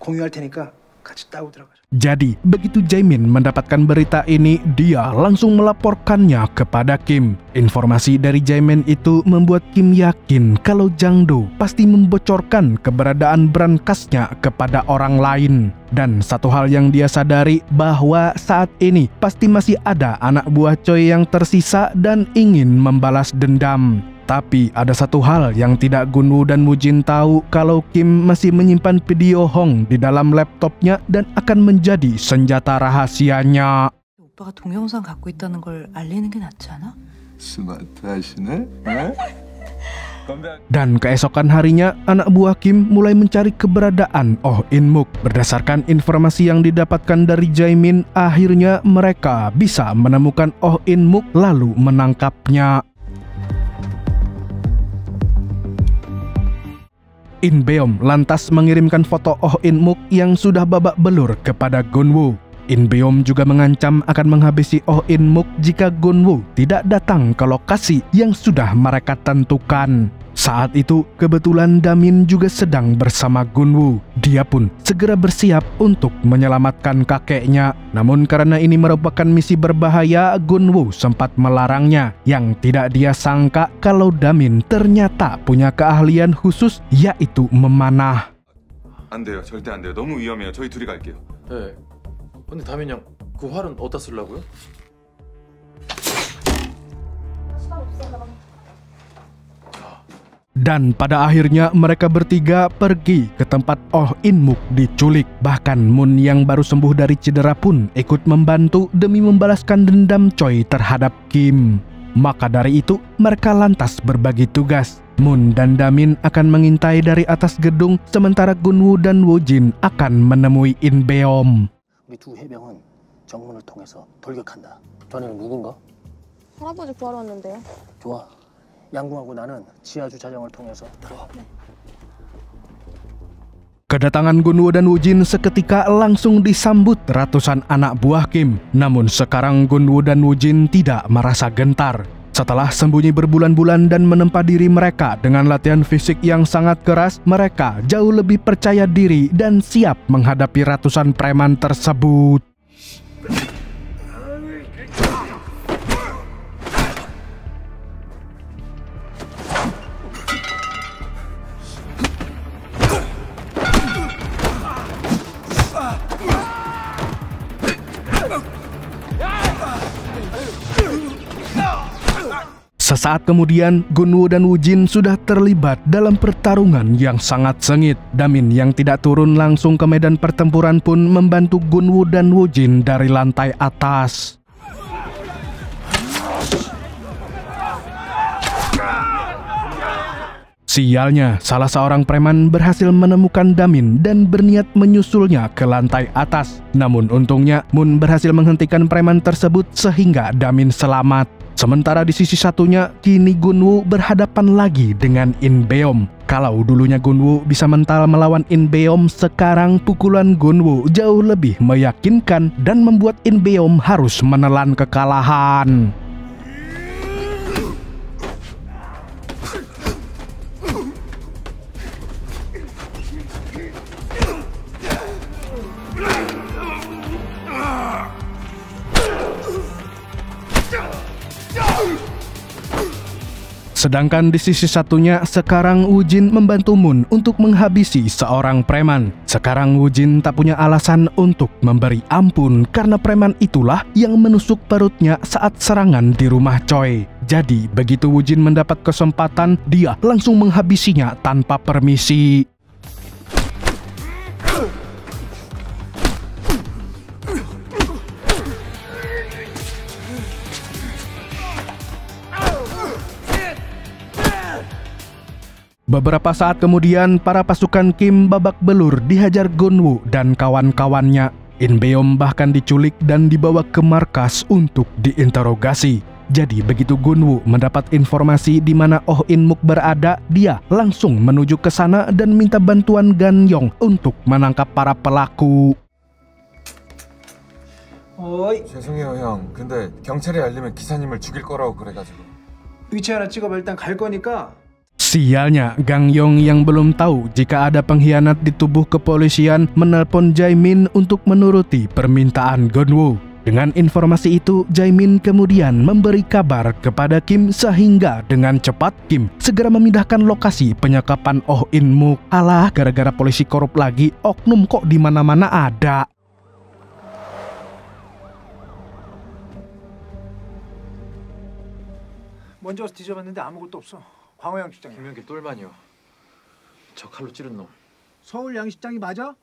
공유할 테니까 같이 따고 들어가자. Jadi, begitu Jaemin mendapatkan berita ini, dia langsung melaporkannya kepada Kim. Informasi dari Jaemin itu membuat Kim yakin kalau Jang-do pasti membocorkan keberadaan brankasnya kepada orang lain. Dan satu hal yang dia sadari, bahwa saat ini pasti masih ada anak buah Choi yang tersisa dan ingin membalas dendam. Tapi ada satu hal yang tidak Gunwoo dan Mujin tahu, kalau Kim masih menyimpan video Hong di dalam laptopnya dan akan menjadi senjata rahasianya. 오빠가 동영상 갖고 있다는 걸 알리는 게 낫지 않아? 스마트하시네? Dan keesokan harinya, anak buah Kim mulai mencari keberadaan Oh In Muk. Berdasarkan informasi yang didapatkan dari Jaemin, akhirnya mereka bisa menemukan Oh In Muk lalu menangkapnya. In Beom lantas mengirimkan foto Oh In Muk yang sudah babak belur kepada Gunwoo. In Beom juga mengancam akan menghabisi Oh In Muk jika Gunwoo tidak datang ke lokasi yang sudah mereka tentukan. Saat itu kebetulan Damin juga sedang bersama Gunwoo. Dia pun segera bersiap untuk menyelamatkan kakeknya. Namun karena ini merupakan misi berbahaya, Gunwoo sempat melarangnya. Yang tidak dia sangka kalau Damin ternyata punya keahlian khusus, yaitu memanah. 안 돼요, 절대 안 돼요. 너무 위험해요. 저희 둘이 갈게요. 네. 근데 다민 양, 그 활은 어디다 쓰려고요? Dan pada akhirnya mereka bertiga pergi ke tempat Oh In Muk diculik. Bahkan Moon yang baru sembuh dari cedera pun ikut membantu demi membalaskan dendam Choi terhadap Kim. Maka dari itu, mereka lantas berbagi tugas. Moon dan Damin akan mengintai dari atas gedung, sementara Gunwoo dan Woojin akan menemui In Beom. 우리 두 해병은 정문을 통해서 돌격한다. 자네는 누군가? 할아버지 구하러 왔는데요. 좋아. 양궁하고 나는 지하 주차장을 통해서 들어와. Kedatangan Gunwoo dan Woojin seketika langsung disambut ratusan anak buah Kim. Namun sekarang Gunwoo dan Woojin tidak merasa gentar. Setelah sembunyi berbulan-bulan dan menempa diri mereka dengan latihan fisik yang sangat keras, mereka jauh lebih percaya diri dan siap menghadapi ratusan preman tersebut. Sesaat kemudian, Gunwoo dan Woojin sudah terlibat dalam pertarungan yang sangat sengit. Damin yang tidak turun langsung ke medan pertempuran pun membantu Gunwoo dan Woojin dari lantai atas. Sialnya, salah seorang preman berhasil menemukan Damin dan berniat menyusulnya ke lantai atas. Namun untungnya, Moon berhasil menghentikan preman tersebut sehingga Damin selamat. Sementara di sisi satunya, kini Gunwoo berhadapan lagi dengan In Beom. Kalau dulunya Gunwoo bisa mental melawan In Beom, sekarang pukulan Gunwoo jauh lebih meyakinkan dan membuat In Beom harus menelan kekalahan. Sedangkan di sisi satunya, sekarang Woojin membantu Moon untuk menghabisi seorang preman. Sekarang Woojin tak punya alasan untuk memberi ampun karena preman itulah yang menusuk perutnya saat serangan di rumah Choi. Jadi begitu Woojin mendapat kesempatan, dia langsung menghabisinya tanpa permisi. Beberapa saat kemudian, para pasukan Kim babak belur dihajar Gunwoo dan kawan-kawannya. In Beom bahkan diculik dan dibawa ke markas untuk diinterogasi. Jadi begitu Gunwoo mendapat informasi di mana Oh In Mook berada, dia langsung menuju ke sana dan minta bantuan Ganyong untuk menangkap para pelaku. 어이. 죄송해요 형. 근데 경찰에 알리면 기사님을 죽일 거라고 그래가지고. 위치 하나 찍어봐. 일단 갈 거니까. Sialnya, Ganyong yang belum tahu jika ada pengkhianat di tubuh kepolisian menelpon Jaemin untuk menuruti permintaan Gunwoo. Dengan informasi itu, Jaemin kemudian memberi kabar kepada Kim sehingga dengan cepat Kim segera memindahkan lokasi penyekapan Oh In Mook. Alah, gara-gara polisi korup lagi, oknum kok di mana-mana ada. 먼저 와서 뒤져봤는데 아무것도 없어. 광호 양식장이야. 김명기 똘마니요. 저 칼로 찌른 놈. 서울 양식장이 맞아?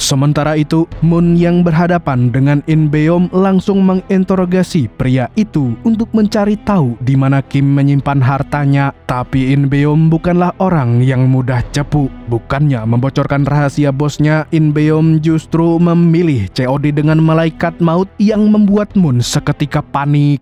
Sementara itu, Moon yang berhadapan dengan In Beom langsung menginterogasi pria itu untuk mencari tahu di mana Kim menyimpan hartanya. Tapi In Beom bukanlah orang yang mudah cepu. Bukannya membocorkan rahasia bosnya, In Beom justru memilih COD dengan malaikat maut yang membuat Moon seketika panik.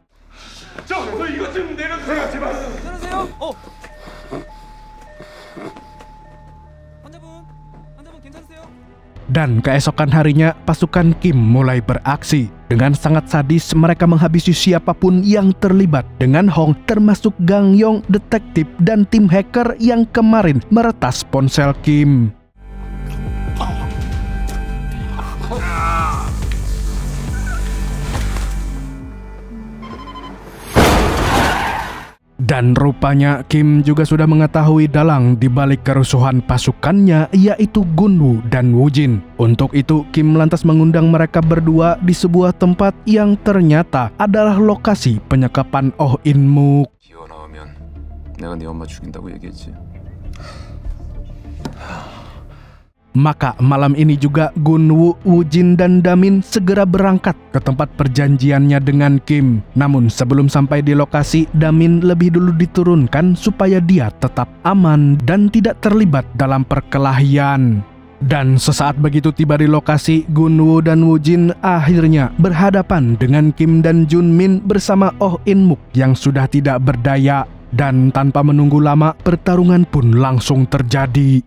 Dan keesokan harinya, pasukan Kim mulai beraksi. Dengan sangat sadis, mereka menghabisi siapapun yang terlibat dengan Hong, termasuk Ganyong, detektif, dan tim hacker yang kemarin meretas ponsel Kim. Dan rupanya Kim juga sudah mengetahui dalang di balik kerusuhan pasukannya, yaitu Gunwoo dan Woojin. Untuk itu, Kim lantas mengundang mereka berdua di sebuah tempat yang ternyata adalah lokasi penyekapan Oh In Mook. 내가 네 엄마 죽인다고 얘기했지. Maka malam ini juga Gunwoo, Woojin, dan Damin segera berangkat ke tempat perjanjiannya dengan Kim. Namun sebelum sampai di lokasi, Damin lebih dulu diturunkan supaya dia tetap aman dan tidak terlibat dalam perkelahian. Dan sesaat begitu tiba di lokasi, Gunwoo dan Woojin akhirnya berhadapan dengan Kim dan Junmin bersama Oh In-muk yang sudah tidak berdaya. Dan tanpa menunggu lama, pertarungan pun langsung terjadi.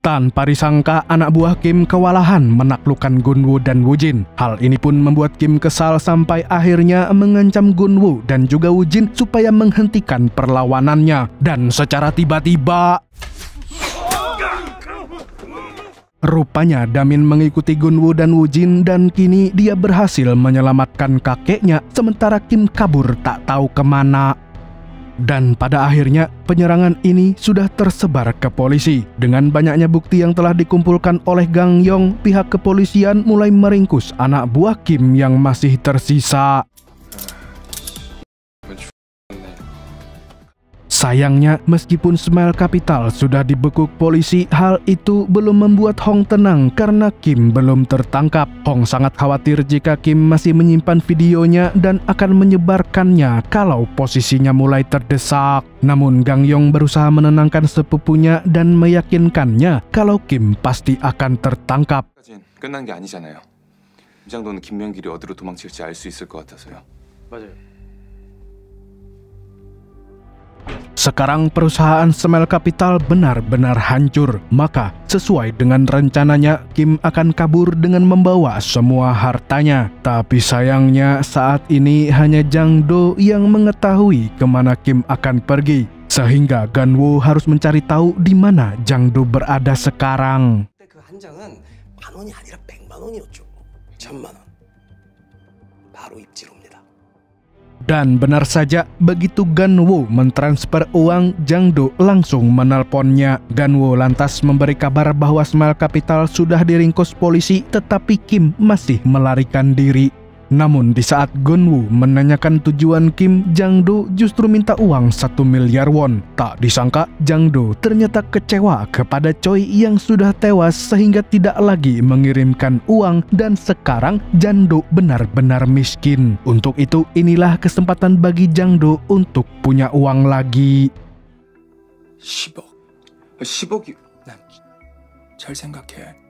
Tanpa disangka, anak buah Kim kewalahan menaklukkan Gunwoo dan Woojin. Hal ini pun membuat Kim kesal sampai akhirnya mengancam Gunwoo dan juga Woojin supaya menghentikan perlawanannya. Dan secara tiba-tiba, rupanya Damin mengikuti Gunwoo dan Woojin dan kini dia berhasil menyelamatkan kakeknya sementara Kim kabur tak tahu kemana. Dan pada akhirnya penyerangan ini sudah tersebar ke polisi. Dengan banyaknya bukti yang telah dikumpulkan oleh Gang Yong, pihak kepolisian mulai meringkus anak buah Kim yang masih tersisa. Sayangnya, meskipun Smile Capital sudah dibekuk polisi, hal itu belum membuat Hong tenang karena Kim belum tertangkap. Hong sangat khawatir jika Kim masih menyimpan videonya dan akan menyebarkannya kalau posisinya mulai terdesak. Namun Gang Yong berusaha menenangkan sepupunya dan meyakinkannya kalau Kim pasti akan tertangkap. 끝난 게 아니잖아요. 이 정도는 김명길이 어디로 도망칠지 알 수 있을 것 같아서요. 맞아요. Sekarang perusahaan Smile Capital benar-benar hancur. Maka sesuai dengan rencananya, Kim akan kabur dengan membawa semua hartanya. Tapi sayangnya saat ini hanya Jang Do yang mengetahui kemana Kim akan pergi. Sehingga Gunwoo harus mencari tahu di mana Jang Do berada sekarang. 그 한 장은 10,000원이 아니라 100만 원이었죠. 1,000만 원. 바로 입지로입니다. Dan benar saja, begitu Gunwoo mentransfer uang, Jang Do langsung menelponnya. Gunwoo lantas memberi kabar bahwa Smile Capital sudah diringkus polisi, tetapi Kim masih melarikan diri. Namun di saat Gunwoo menanyakan tujuan Kim, Jang Do justru minta uang 1 miliar won. Tak disangka, Jang Do ternyata kecewa kepada Choi yang sudah tewas sehingga tidak lagi mengirimkan uang dan sekarang Jang Do benar-benar miskin. Untuk itu, inilah kesempatan bagi Jang Do untuk punya uang lagi. 10억이 잘 생각해.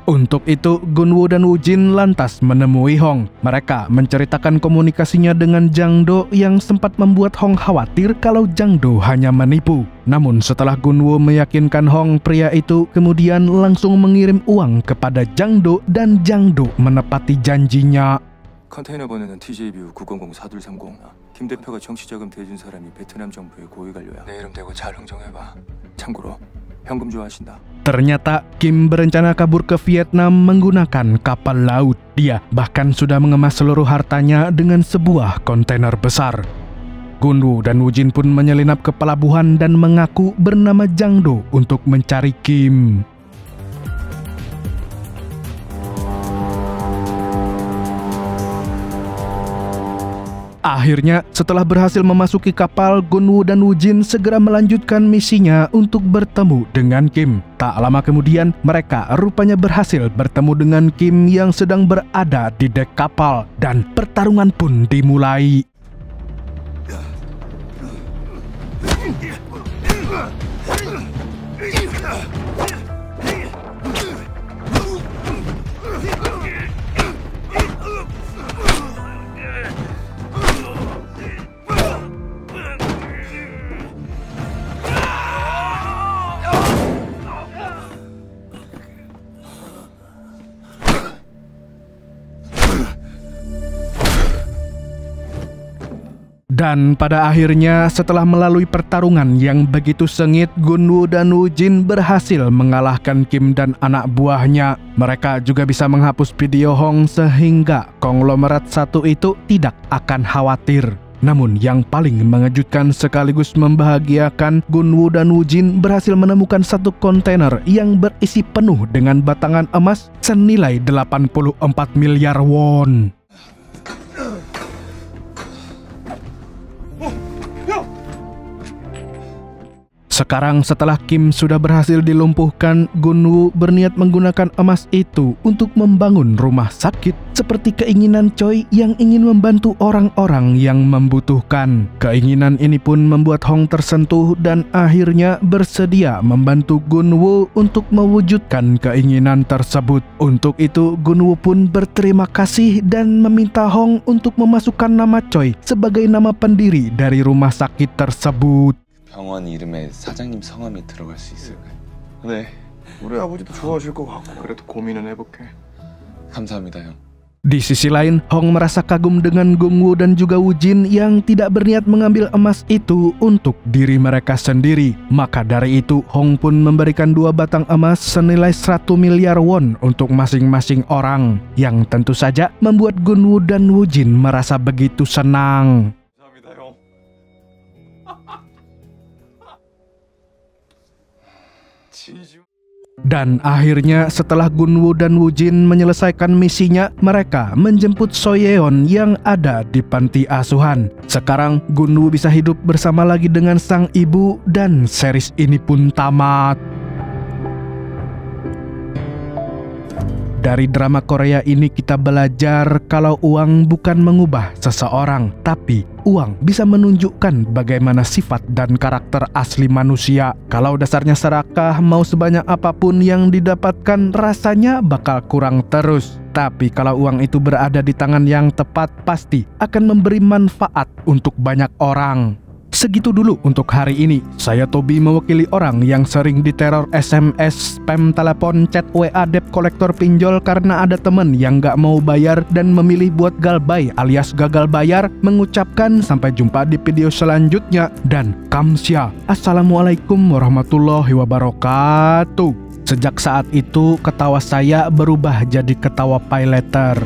Untuk itu, Gunwoo dan Woojin lantas menemui Hong. Mereka menceritakan komunikasinya dengan Jang Do yang sempat membuat Hong khawatir kalau Jang Do hanya menipu. Namun setelah Gunwoo meyakinkan Hong, pria itu kemudian langsung mengirim uang kepada Jang Do dan Jang Do menepati janjinya. 컨테이너 번호는 TJBU 900-4230. 김 대표가 정치자금 대준 사람이 베트남 정부의 고위 관료야. 내 이름 대고 잘 흥정해봐. 참고로 현금 좋아하신다. Ternyata Kim berencana kabur ke Vietnam menggunakan kapal laut. Dia bahkan sudah mengemas seluruh hartanya dengan sebuah kontainer besar. Gunwoo dan Woojin pun menyelinap ke pelabuhan dan mengaku bernama Jang Do untuk mencari Kim. Akhirnya, setelah berhasil memasuki kapal, Gunwoo dan Woojin segera melanjutkan misinya untuk bertemu dengan Kim. Tak lama kemudian, mereka rupanya berhasil bertemu dengan Kim yang sedang berada di dek kapal, dan pertarungan pun dimulai. Dan pada akhirnya setelah melalui pertarungan yang begitu sengit, Gunwoo dan Woojin berhasil mengalahkan Kim dan anak buahnya. Mereka juga bisa menghapus video Hong sehingga konglomerat satu itu tidak akan khawatir. Namun yang paling mengejutkan sekaligus membahagiakan, Gunwoo dan Woojin berhasil menemukan satu kontainer yang berisi penuh dengan batangan emas senilai 84 miliar won. Sekarang setelah Kim sudah berhasil dilumpuhkan, Gunwoo berniat menggunakan emas itu untuk membangun rumah sakit seperti keinginan Choi yang ingin membantu orang-orang yang membutuhkan. Keinginan ini pun membuat Hong tersentuh dan akhirnya bersedia membantu Gunwoo untuk mewujudkan keinginan tersebut. Untuk itu, Gunwoo pun berterima kasih dan meminta Hong untuk memasukkan nama Choi sebagai nama pendiri dari rumah sakit tersebut. 병원 이름에 사장님 성함이 들어갈 수 있을까요? 네. 우리 아버지도 좋아하실 것 같고. 그래도 고민은 해볼게. 감사합니다, 형. Di sisi lain, Hong merasa kagum dengan Gunwoo dan juga Woojin yang tidak berniat mengambil emas itu untuk diri mereka sendiri. Maka dari itu, Hong pun memberikan 2 batang emas senilai 100 miliar won untuk masing-masing orang, yang tentu saja membuat Gunwoo dan Woojin merasa begitu senang. Dan akhirnya setelah Gunwoo dan Woojin menyelesaikan misinya, mereka menjemput Soyeon yang ada di panti asuhan. Sekarang Gunwoo bisa hidup bersama lagi dengan sang ibu dan series ini pun tamat. Dari drama Korea ini kita belajar kalau uang bukan mengubah seseorang, tapi uang bisa menunjukkan bagaimana sifat dan karakter asli manusia. Kalau dasarnya serakah, mau sebanyak apapun yang didapatkan rasanya bakal kurang terus. Tapi kalau uang itu berada di tangan yang tepat, pasti akan memberi manfaat untuk banyak orang. Segitu dulu untuk hari ini. Saya Tobi mewakili orang yang sering diteror SMS, spam telepon, chat WA, debt kolektor pinjol karena ada temen yang gak mau bayar dan memilih buat galbay alias gagal bayar, mengucapkan sampai jumpa di video selanjutnya dan kamsia. Assalamualaikum warahmatullahi wabarakatuh. Sejak saat itu ketawa saya berubah jadi ketawa pay letter.